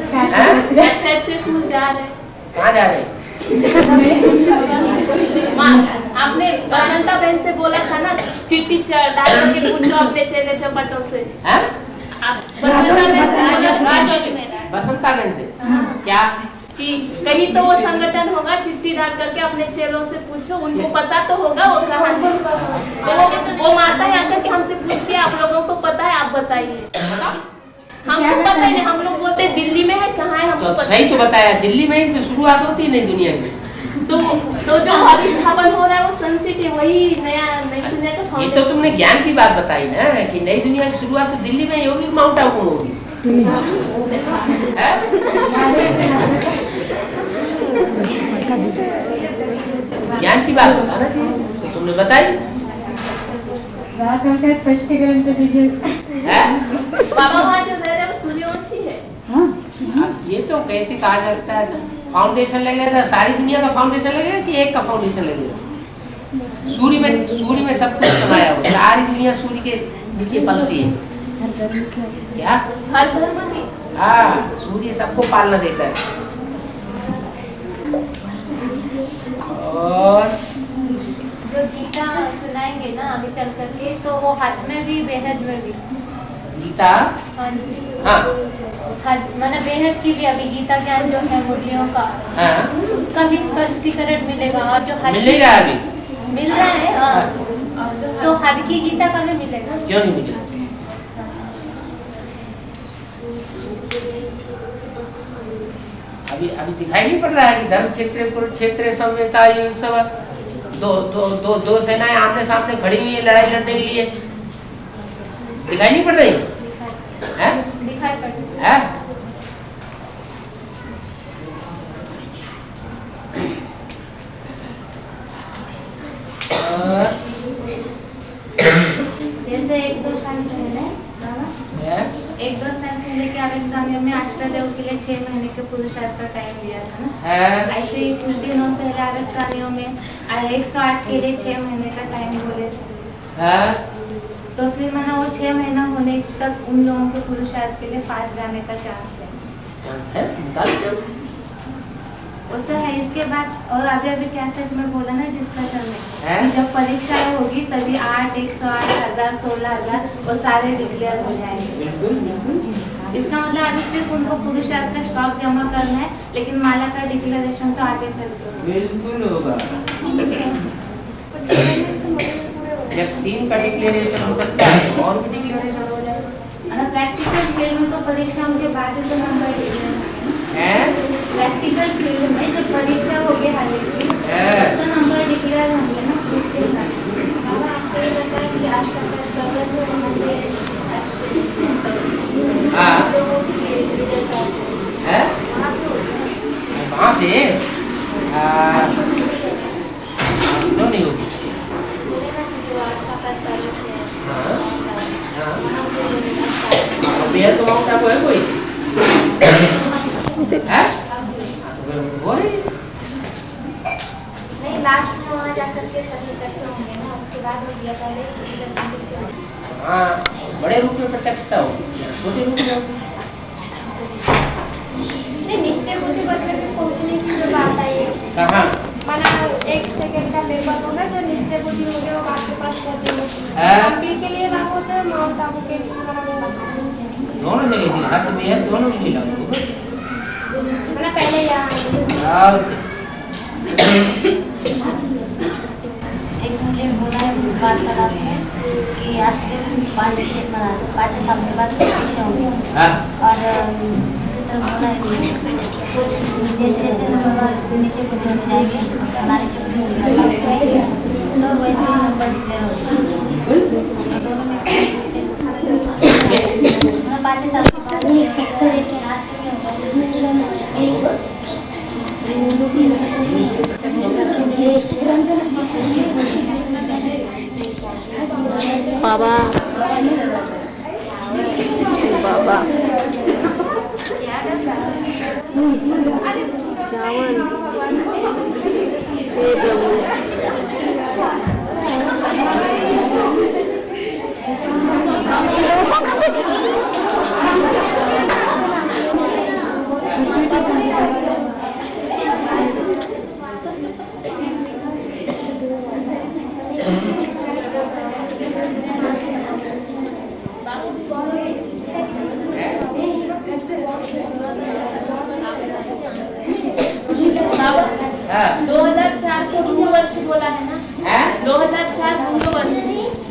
अच्छे फूल जा रहे हैं। कहाँ जा रहे हैं? आपने बसंता बहन से बोला था ना, चिट्ठी डाल के पूछो अपने चेले चपाटों से। बसंता बहन से क्या कि कहीं तो वो संगठन होगा, चिट्ठी डाल करके अपने चेलों से पूछो, उनको पता तो होगा वो कहाँ है। तो वो माता है आकर के हमसे पूछती है आप लोगों को पता है, आप बताइए। हमको पता नहीं, हम लोग बोलते दिल्ली में है, कहाँ है हमको तो पता सही तो बताया, दिल्ली में ही तो शुरुआत होती है नई दुनिया की। तो जो अभिस्थापन हो रहा है वो सन सिटी वही नई दुनिया का ये फाउंडेशन। तो तुमने ज्ञान की बात बताई ना कि नई दुनिया की शुरुआत तो दिल्ली में ही होगी, माउंट आबू में होगी। ज्ञान की बात बताना चाहिए, तो तुमने बताई। स्पष्टीकरण तो दीजिए। बाबा वहाँ जो रह रहे हैं वो सूर्यवंशी है। अब ये तो कैसे कहा जाता है, फाउंडेशन लगेगा, सारी दुनिया का फाउंडेशन लगेगा कि एक का फाउंडेशन लगेगा? सूर्य में सब कुछ समाया हुआ, सारी दुनिया सूर्य के नीचे पलती है। क्या हर धर्म की? हाँ, सूर्य सबको पालना देता है। और जो गीता सुनाएंगे ना आगे चल करके, तो वो हाथ में भी बेहद में भी गीता। हाँ, मैंने बेहद की भी अभी गीता ज्ञान जो है मुरलियों का, हाँ, उसका भी स्पष्टीकरण मिलेगा। और जो हद मिल नहीं रहा अभी, मिल रहा है। हाँ, तो हद की गीता का भी मिलेगा। क्यों नहीं मिलेगा? अभी दिखाई नहीं पड़ रहा है कि धर्म क्षेत्र कुरुक्षेत्र संवेता ये सब दो सेनाएं आमने सामने खड़ी हुई है लड़ाई लड़ने के लिए, दिखाई नहीं पड़ रही है? दिखाई पड़ रही है? 1-2 साल पहले के आवेदन में अष्टदेव के लिए 6 महीने के पुरुषार्थ का टाइम दिया था ना। ऐसे ही कुछ दिनों पहले आवेदन में 108 के लिए 6 महीने का टाइम बोले थे। तो फिर मैंने वो 6 महीना होने तक उन लोगों के पुरुषार्थ के लिए फास्ट जाने का चांस है। वो तो है। इसके बाद और अभी कैसेट में बोला ना डिस्कशन में कि जब परीक्षा होगी तभी 8, 108, 1000, 16000 वो सारे डिक्लेयर हो जाएंगे। इसका मतलब अभी सिर्फ उनको पुरुषार्थ का स्टॉक जमा करना है, लेकिन माला का डिक्लेरेशन तो आगे चलते बिल्कुल होगा। जब 3 का डिक्लेरेशन हो सकता है और भी डिक्लेरेशन हो जाएगा। प्रैक्टिकल फील्ड में तो परीक्षा के बाद तो नंबर है। प्रैक्टिकल फील्ड में जब परीक्षा होगी हर एक की तो नंबर डिक्लेयर होंगे ना उसके साथ। बाबा आपको ये बताया कि आज का प्रगत हो वहाँ से वहाँ से नहीं होगी। भैया तो माउंट आबू है कोई? नहीं, लास्ट में वहाँ जाकर के सभी इकट्ठे होंगे ना, उसके बाद वो दिया पहले। हाँ, बड़े रूप में प्रत्यक्षता होगी, छोटे रूप में होगी। नहीं, निश्चय बुद्धि बच्चे के पहुँचने की जो बात आई है। कहाँ? माना 1 सेकंड का पेपर होगा जो निश्चय बुद्धि होंगे वो आपके पास पहुँचेंगे। अपील के लिए लागू होता है, माउंट आबू के लिए दोनों जगह की हाथ में है, दोनों के लिए लागू होगा। मैंने पहले यहाँ एक मुझे बोला है बात करा है कि आज के 5 साल के बाद परीक्षा होगी और इसी तरह बोला है जैसे जैसे नंबर नीचे को होते जाएंगे हमारे तो वैसे ही नंबर डिक्लेयर होगा। दोनों में 5 साल के बाद बाबा बाबा चावल हाँ। 2004 को गुरु वर्ष बोला है ना? 2004 गुरु वर्ष।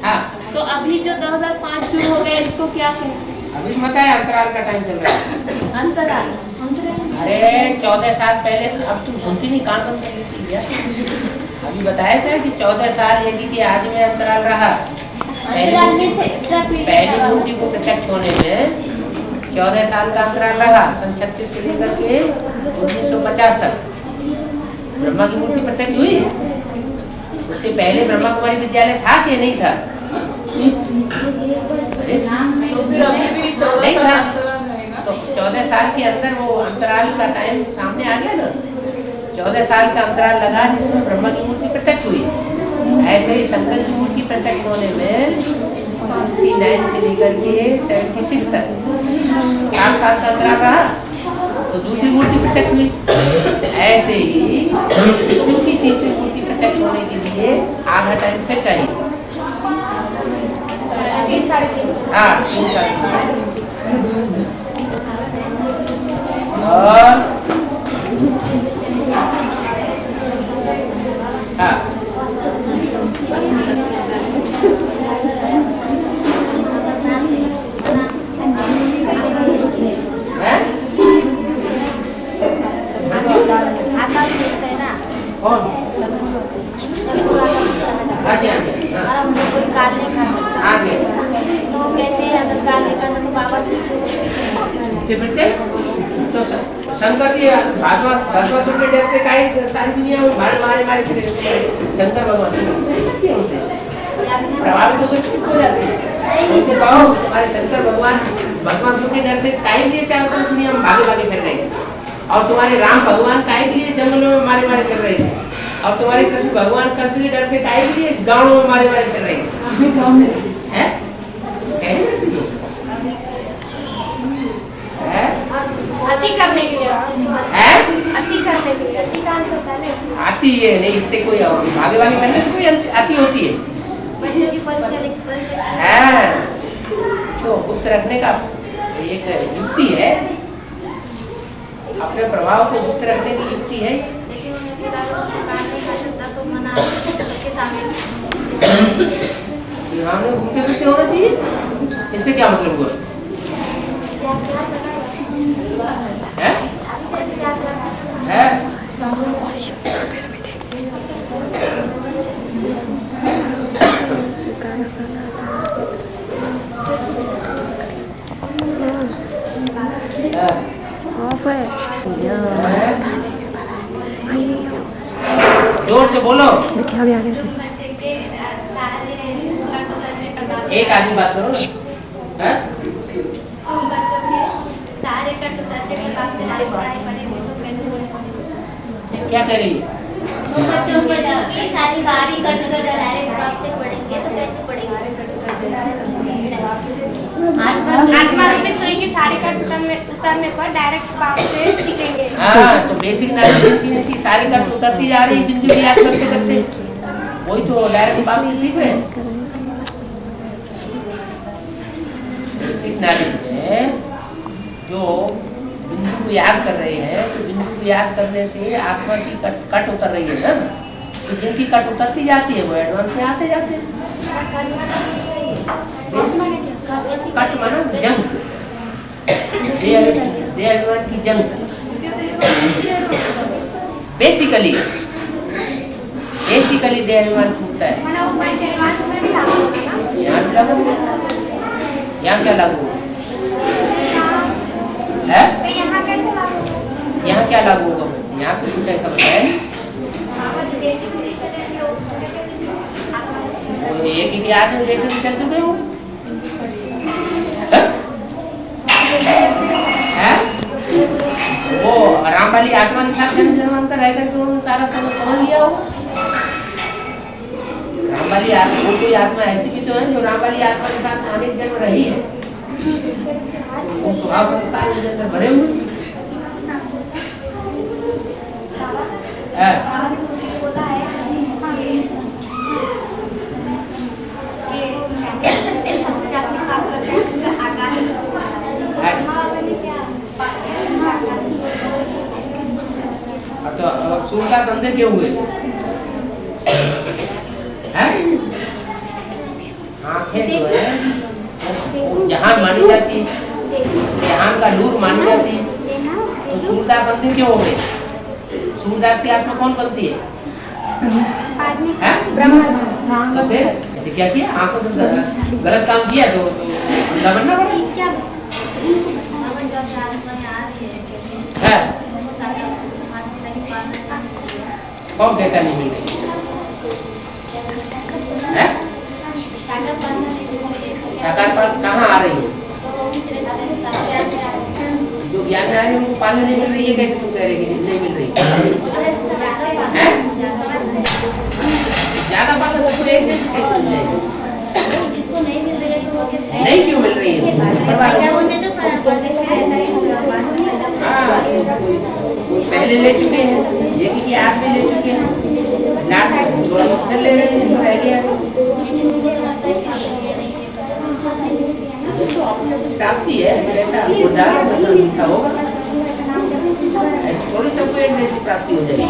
हाँ। तो अभी जो 2005 शुरू हो गया इसको क्या कहते हैं? अभी मत है, अंतराल का टाइम चल रहा है। अंतराल। अरे 14 साल पहले, अब तुम सुनती नहीं, कान बंद कर लेती है। अभी बताया था कि 14 साल यदि कि आज में अंतराल रहा, पहली मूर्ति को प्रत्यक्ष होने में 14 साल का अंतराल रहा, सन 36 से लेकर के 1950 तक ब्रह्मा की मूर्ति प्रत्यक्ष हुई। उससे पहले ब्रह्मा कुमारी विद्यालय था कि नहीं था? नहीं था। तो 14 साल के अंदर वो अंतराल का टाइम सामने आ गया ना। 14 साल का अंतराल लगा जिसमें ब्रह्मा की मूर्ति प्रत्यक्ष हुई। ऐसे ही शंकर की मूर्ति प्रत्यक्ष होने में 69 से लेकर के 76 तक 7 साल का अंतराल रहा, तो दूसरी मूर्ति प्रत्यक्ष हुई। ऐसे ही विष्णु की तीसरी मूर्ति प्रत्यक्ष होने के लिए आधा टाइम फिर चाहिए। 3 साढ़े 3 हाँ, 3 साढ़े 3 और हाँ कौन? आगे आगे कोई कार नहीं खा सकता आगे तो कैसे अगर कार नहीं खा सकते बाबा तो शंकर जी भस्मासुर के डर से काहे सारी दुनिया में मारे शंकर भगवान प्रभावित हो जाते हैं। उनसे कहो तुम्हारे शंकर भगवान बदमाशों के डर से काहे लिए चारों तरफ दुनिया में भागे भागे फिर रहे थे, और तुम्हारे राम भगवान काहे लिए जंगलों में मारे मारे फिर रहे थे, और तुम्हारे कृष्ण भगवान कंस के डर से काहे लिए गाँवों में मारे मारे फिर रहे थे। हैं? अति करने के लिए अति करने के लिए अति कांड होता है। आती है नहीं, इससे कोई भागे भागे करने से कोई आती होती है। बच्चों की परीक्षा हाँ, तो गुप्त रखने का एक युक्ति है, अपने प्रभाव को गुप्त रखने की युक्ति है। लेकिन उन्हें फिलहाल कांड नहीं कर सकता तो मना के सामने हमने घूमते फिरते होना चाहिए, इससे क्या मतलब हुआ है? है? जोर से बोलो। एक आदमी बात करो। क्या कह रही है? बच्चों की सारी कट कर डायरेक्ट बाप से पढ़ेंगे तो कैसे पढ़ेंगे? आत्मा रूपी सुई की सारी कट उतरने पर डायरेक्ट बाप से सीखेंगे। हाँ, तो बेसिक नॉलेज की सारी कट उतरती जा रही है बिंदु की याद करते करते, वही तो डायरेक्ट बाप से सीख रहे हैं। बेसिक नॉलेज में जो बिंदु को याद कर रहे हैं, तो बिंदु को याद करने से आत्मा की कट उतर रही है ना, तो जिनकी कट उतरती जाती है वो एडवांस में आते जाते हैं। कट माना जंग, देह की जंग। बेसिकली देह अभिमान टूटता है। यहाँ भी लागू, यहाँ क्या लागू है? यहाँ क्या लागू होगा? यहाँ तो कुछ ऐसा बताया नहीं। एक ही आदमी जैसे भी चल चुके होंगे। वो राम वाली आत्मा के साथ जन्म जन्मांतर रह करके उन्होंने सारा समझ लिया होगा। राम वाली आत्मा, कोई आत्मा ऐसी भी तो है जो राम वाली आत्मा के साथ अनेक जन्म रही है, वो स्वभाव संस्कार के अंदर भरे हुए। तो सूर्य का संदेह क्यों हुए? आंखें जो है जहान मानी जाती है, जहान का नूर मानी जाती है, तो सूर्यदास अंधे क्यों हो गए? सूर्यदास की आत्मा कौन बनती है? तो फिर ऐसे क्या किया? आंखों से गलत काम किया तो अंधा बनना पड़ा। कौन कहता नहीं मिल रही है? साकार पर कहाँ आ रही है? जो ज्ञान में आ रही है उनको पालना नहीं मिल रही है, कैसे तुम कह रहे कि नहीं मिल रही है? ज्यादा पालना सबको एक जैसे कैसे मिल जाएगी? जिसको नहीं मिल रही है तो वो नहीं क्यों मिल रही है? पहले ले चुके हैं, ये कि आप भी ले चुके हैं, लास्ट में थोड़ा बहुत फिर ले रहे हैं, रह गया। प्राप्ति है, ऐसा उदार होगा होगा, ऐसी थोड़ी सबको एक जैसी प्राप्ति हो जाएगी।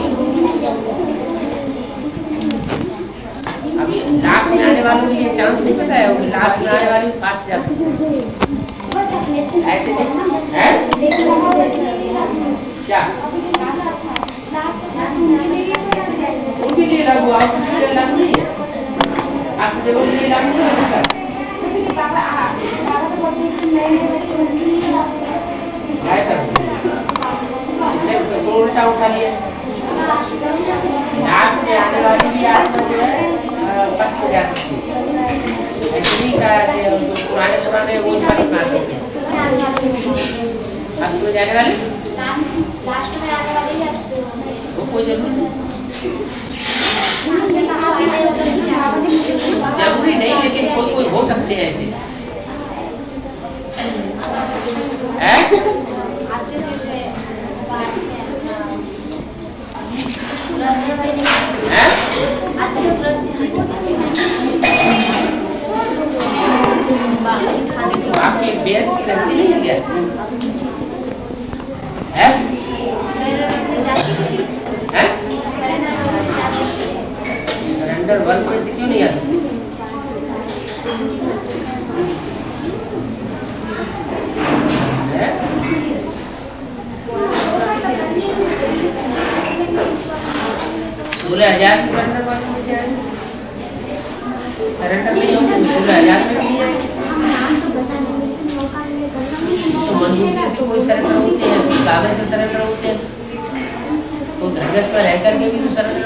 अभी लास्ट में आने वालों को ये चांस नहीं पता है, लास्ट में आने वाले फास्ट जा सकते हैं, ऐसे नहीं है क्या? उनके लिए लागू, आपके लिए लागू नहीं है, आपके जगह के लिए लागू नहीं होता। ऐसा तो उल्टा उठा लिया, लास्ट में आने वाली भी आत्मा जो है फर्स्ट हो जा सकती है। ऐसे नहीं कहा कि पुराने पुराने वो फर्स्ट मार सकते हैं। लास्ट में जाने वाले लास्ट में आने वाले ही वो कोई जरूरी नहीं, जरूरी नहीं, लेकिन कोई कोई हो सकते हैं ऐसे हैं? आपकी बेहद की रस्ती नहीं है क्या? है? है? सरेंडर 1 में से क्यों नहीं आ सकती? है? 16,000 की सरेंडर वाली मिल जाएगी। सरेंडर नहीं होगी 16,000 में मिल जाएगी। तो मंजूरी से कोई सरेंडर होते हैं, कागज से सरेंडर होते हैं, तो धरगस में रह करके भी तो सरेंडर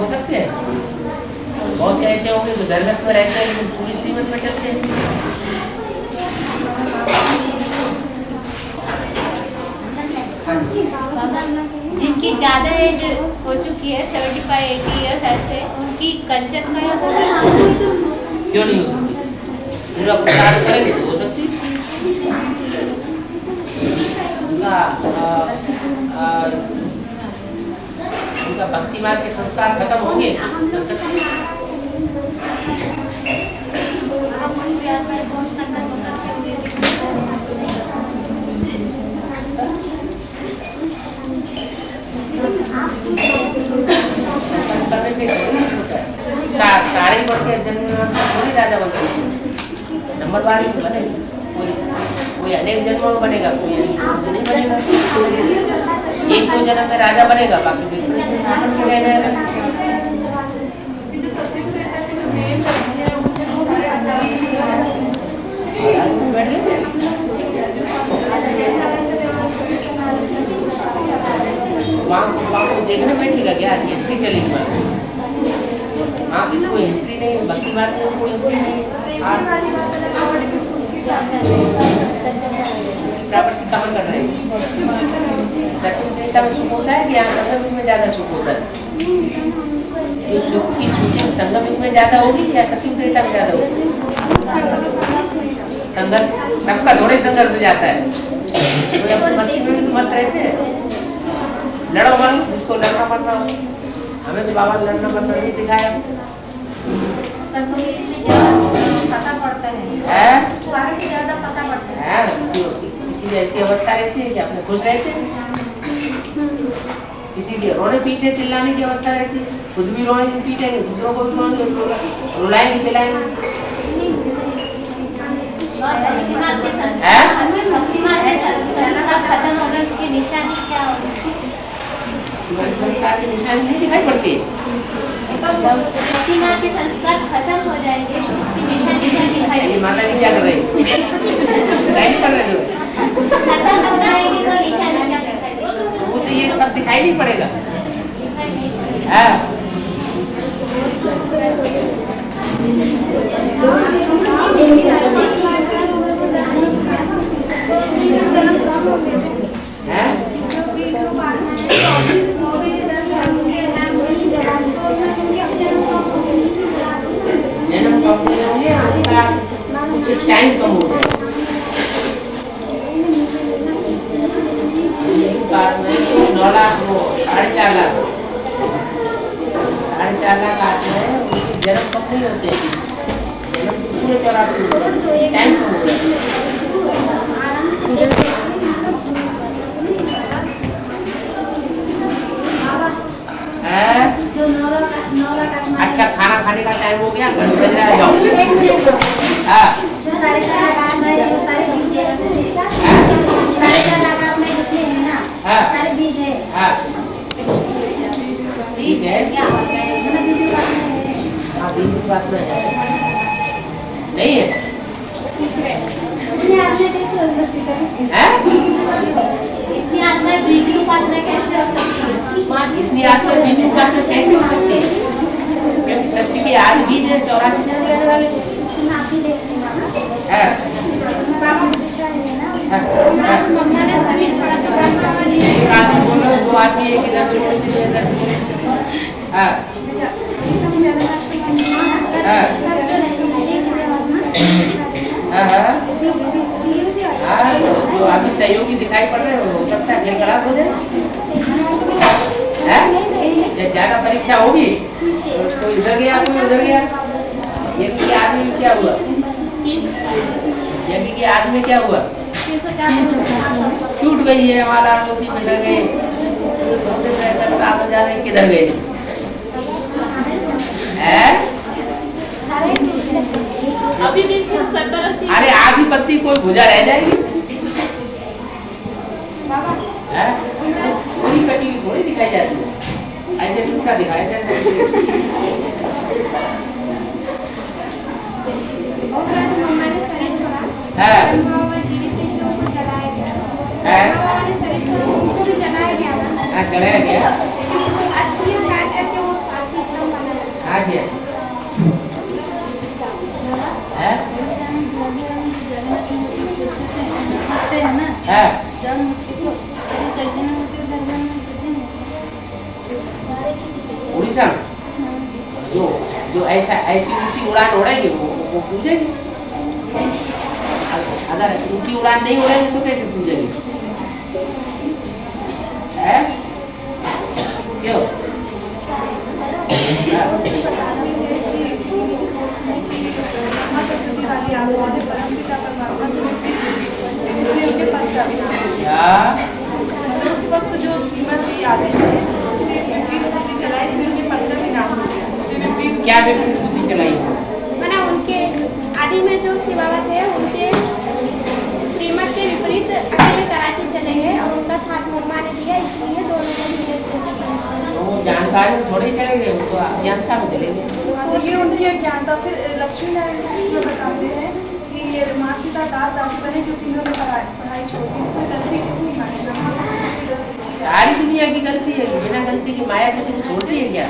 हो सकते हैं। बहुत से ऐसे होंगे जो धरगस में रहते हैं लेकिन पूरी कीमत में चलते हैं। जिनकी ज्यादा एज हो चुकी है 75-80 ईयर्स ऐसे, उनकी कंचन में होगी क्यों नहीं हो सकती? पूरा प्रचार करेंगे तो हो सकती। उनका भक्ति मार्ग के संस्कार खत्म होंगे बन सकते। करने से होता है सारे बढ़ के जन्म थोड़ी राजा बनते हैं, नंबर वाली तो बने, कोई अनेक जन्मों में बनेगा, कोई नहीं बनेगा। एक दो जन्म में राजा बनेगा, बाकी रह जाएगा। वहाँ को देखना बैठेगा क्या? हिस्ट्री चली वहाँ की कोई हिस्ट्री नहीं, भक्ति मार्ग में कोई हिस्ट्री नहीं। प्रावर्तिक कहाँ कर रहे हैं? सत्युगत्रेता में सुख होता है कि यहाँ संगम युग में ज्यादा सुख होता है? जो सुख की सूची संगम युग में ज्यादा होगी या सत्युगत्रेता में ज्यादा होगी? संघर्ष सबका थोड़े संघर्ष हो जाता है। तो अपनी मस्ती में भी तो मस्त रहते हैं। लड़ो मरो, जिसको लड़ना पड़ना हो। हमें तो बाबा लड़ना पड़ना नहीं सिखाया। पता पड़ता है किसी की ऐसी अवस्था रहती है कि अपने खुश रहते हैं, किसी की रोने पीटने चिल्लाने की अवस्था रहती है, खुद भी रोएंगे पीटेंगे, दूसरों को भी रोएंगे रुलाएंगे पिलाएंगे। खत्म होगा, उसकी निशानी क्या होगी? संस्कार की निशानी नहीं दिखाई पड़ती है। के संस्कार खत्म हो जाएंगे, उसकी निशानी क्या दिखाई? माता जी क्या कर रही है? नहीं कर रहे हो? खत्म हो जाएंगे तो निशानी क्या दिखाई? वो तो ये सब दिखाई नहीं पड़ेगा। हाँ। जन्म कम होंगे, आपका कुछ टाइम कम हो गया। 9 लाख वो 4.5 लाख 4.5 लाख आते हैं, उनके जन्म कम नहीं होते हैं, जन्म पूरे 84 टाइम कम हो गया। अच्छा खाना खाने का टाइम हो गया, घर बज रहा है, जाओ। हाँ ठीक है, बात नहीं है। इतनी आत्मा बीज रूप आत्मा कैसे हो सकती है? इतनी आत्मा बीज रूप आत्मा कैसे हो सकती है? क्योंकि सृष्टि के आदि बीज है 84 जन्म लेने वाले। नाती देखने वाला है बाबा दूसरा है ना मम्मा ने शरीर छोड़ा तो एक आदमी बोलो, दो आदमी एक इधर से बोलो, इधर से बोलो। हाँ जो अभी सहयोगी दिखाई पड़ रहे हो सकता है खेल खलास हो जाए। जब ज्यादा परीक्षा होगी तो कोई इधर गया कोई उधर गया। ये आदमी में क्या हुआ? यज्ञ के आदमी क्या हुआ? छूट गई है हमारा लोग किधर गए? 7,000 किधर गए? अभी भी 70-80। अरे आधी पत्ती कोई भुजा रह जाएगी। पूरी कटी हुई थोड़ी दिखाई जाती है, ऐसे टुकड़ा दिखाया जाता है। मम्मा ने शरीर छोड़ा है जलाया गया है उनको भी जलाया गया ना, चलाया गया। लेकिन वो असली में काट करके वो साथी एकदम बना आ गया है है उड़ीसा में जो ऐसा ऐसी ऊंची उड़ान उड़ेगी वो पूजेगी। अगर ऊंची उड़ान नहीं उड़ेगी तो कैसे पूजेगी? है क्यों? क्या विपरीत बुद्धि चलाई? मैंने उनके आदि में जो शिव बाबा थे उनके श्रीमत के विपरीत अकेले कराची चले गए और उनका साथ मम्मा ने दिया, इसलिए दोनों को विदेश में वो जानकारी थोड़े चले गए, वो तो अज्ञानता में चले गए। तो ये उनकी अज्ञानता। फिर लक्ष्मी नारायण जो बताते हैं कि ये माँ पिता दादा दादी बने जो तीनों ने पढ़ाई छोड़ दी, तो गलती किसने मानी? सारी दुनिया की गलती है, बिना गलती की माया किसी को छोड़ती है क्या?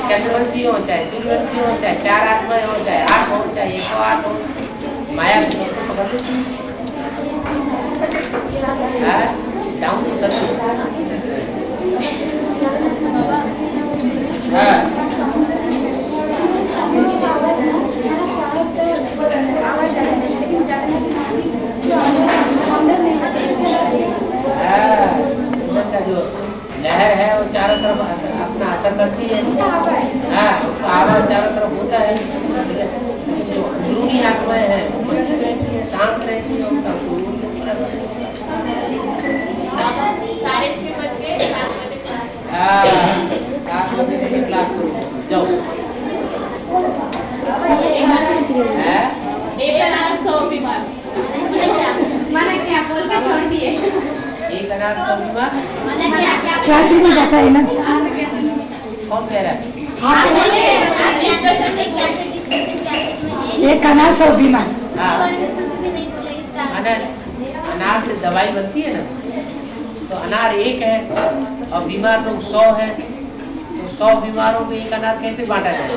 चंद्रवंशी हो चाहे सूर्यवंशी हो चाहे 4 आत्माएं हो चाहे 8 हो चाहे 108 हो, माया को सबको पकड़ लेती है। Down to service. जो लहर है वो चारों तरफ अपना असर करती है। हाँ, उसका आवाज चारों तरफ होता है। जो अंदरूनी आत्माएं हैं शांत रहती है, उनका 6:30 बज गए, 7 बजे क्लास। 7 बजे क्लास करो जाओ। एक अनार 100 बीमार। मैंने क्या बोल के छोड़ दिए। एक अनार 100 बीमार। क्या चीज बताइए ना? कौन कह रहा है? एक अनार 100 बीमार। अनार से दवाई बनती है ना, तो अनार एक है और बीमार लोग 100 है, तो 100 बीमारों को एक अनार कैसे बांटा जाए?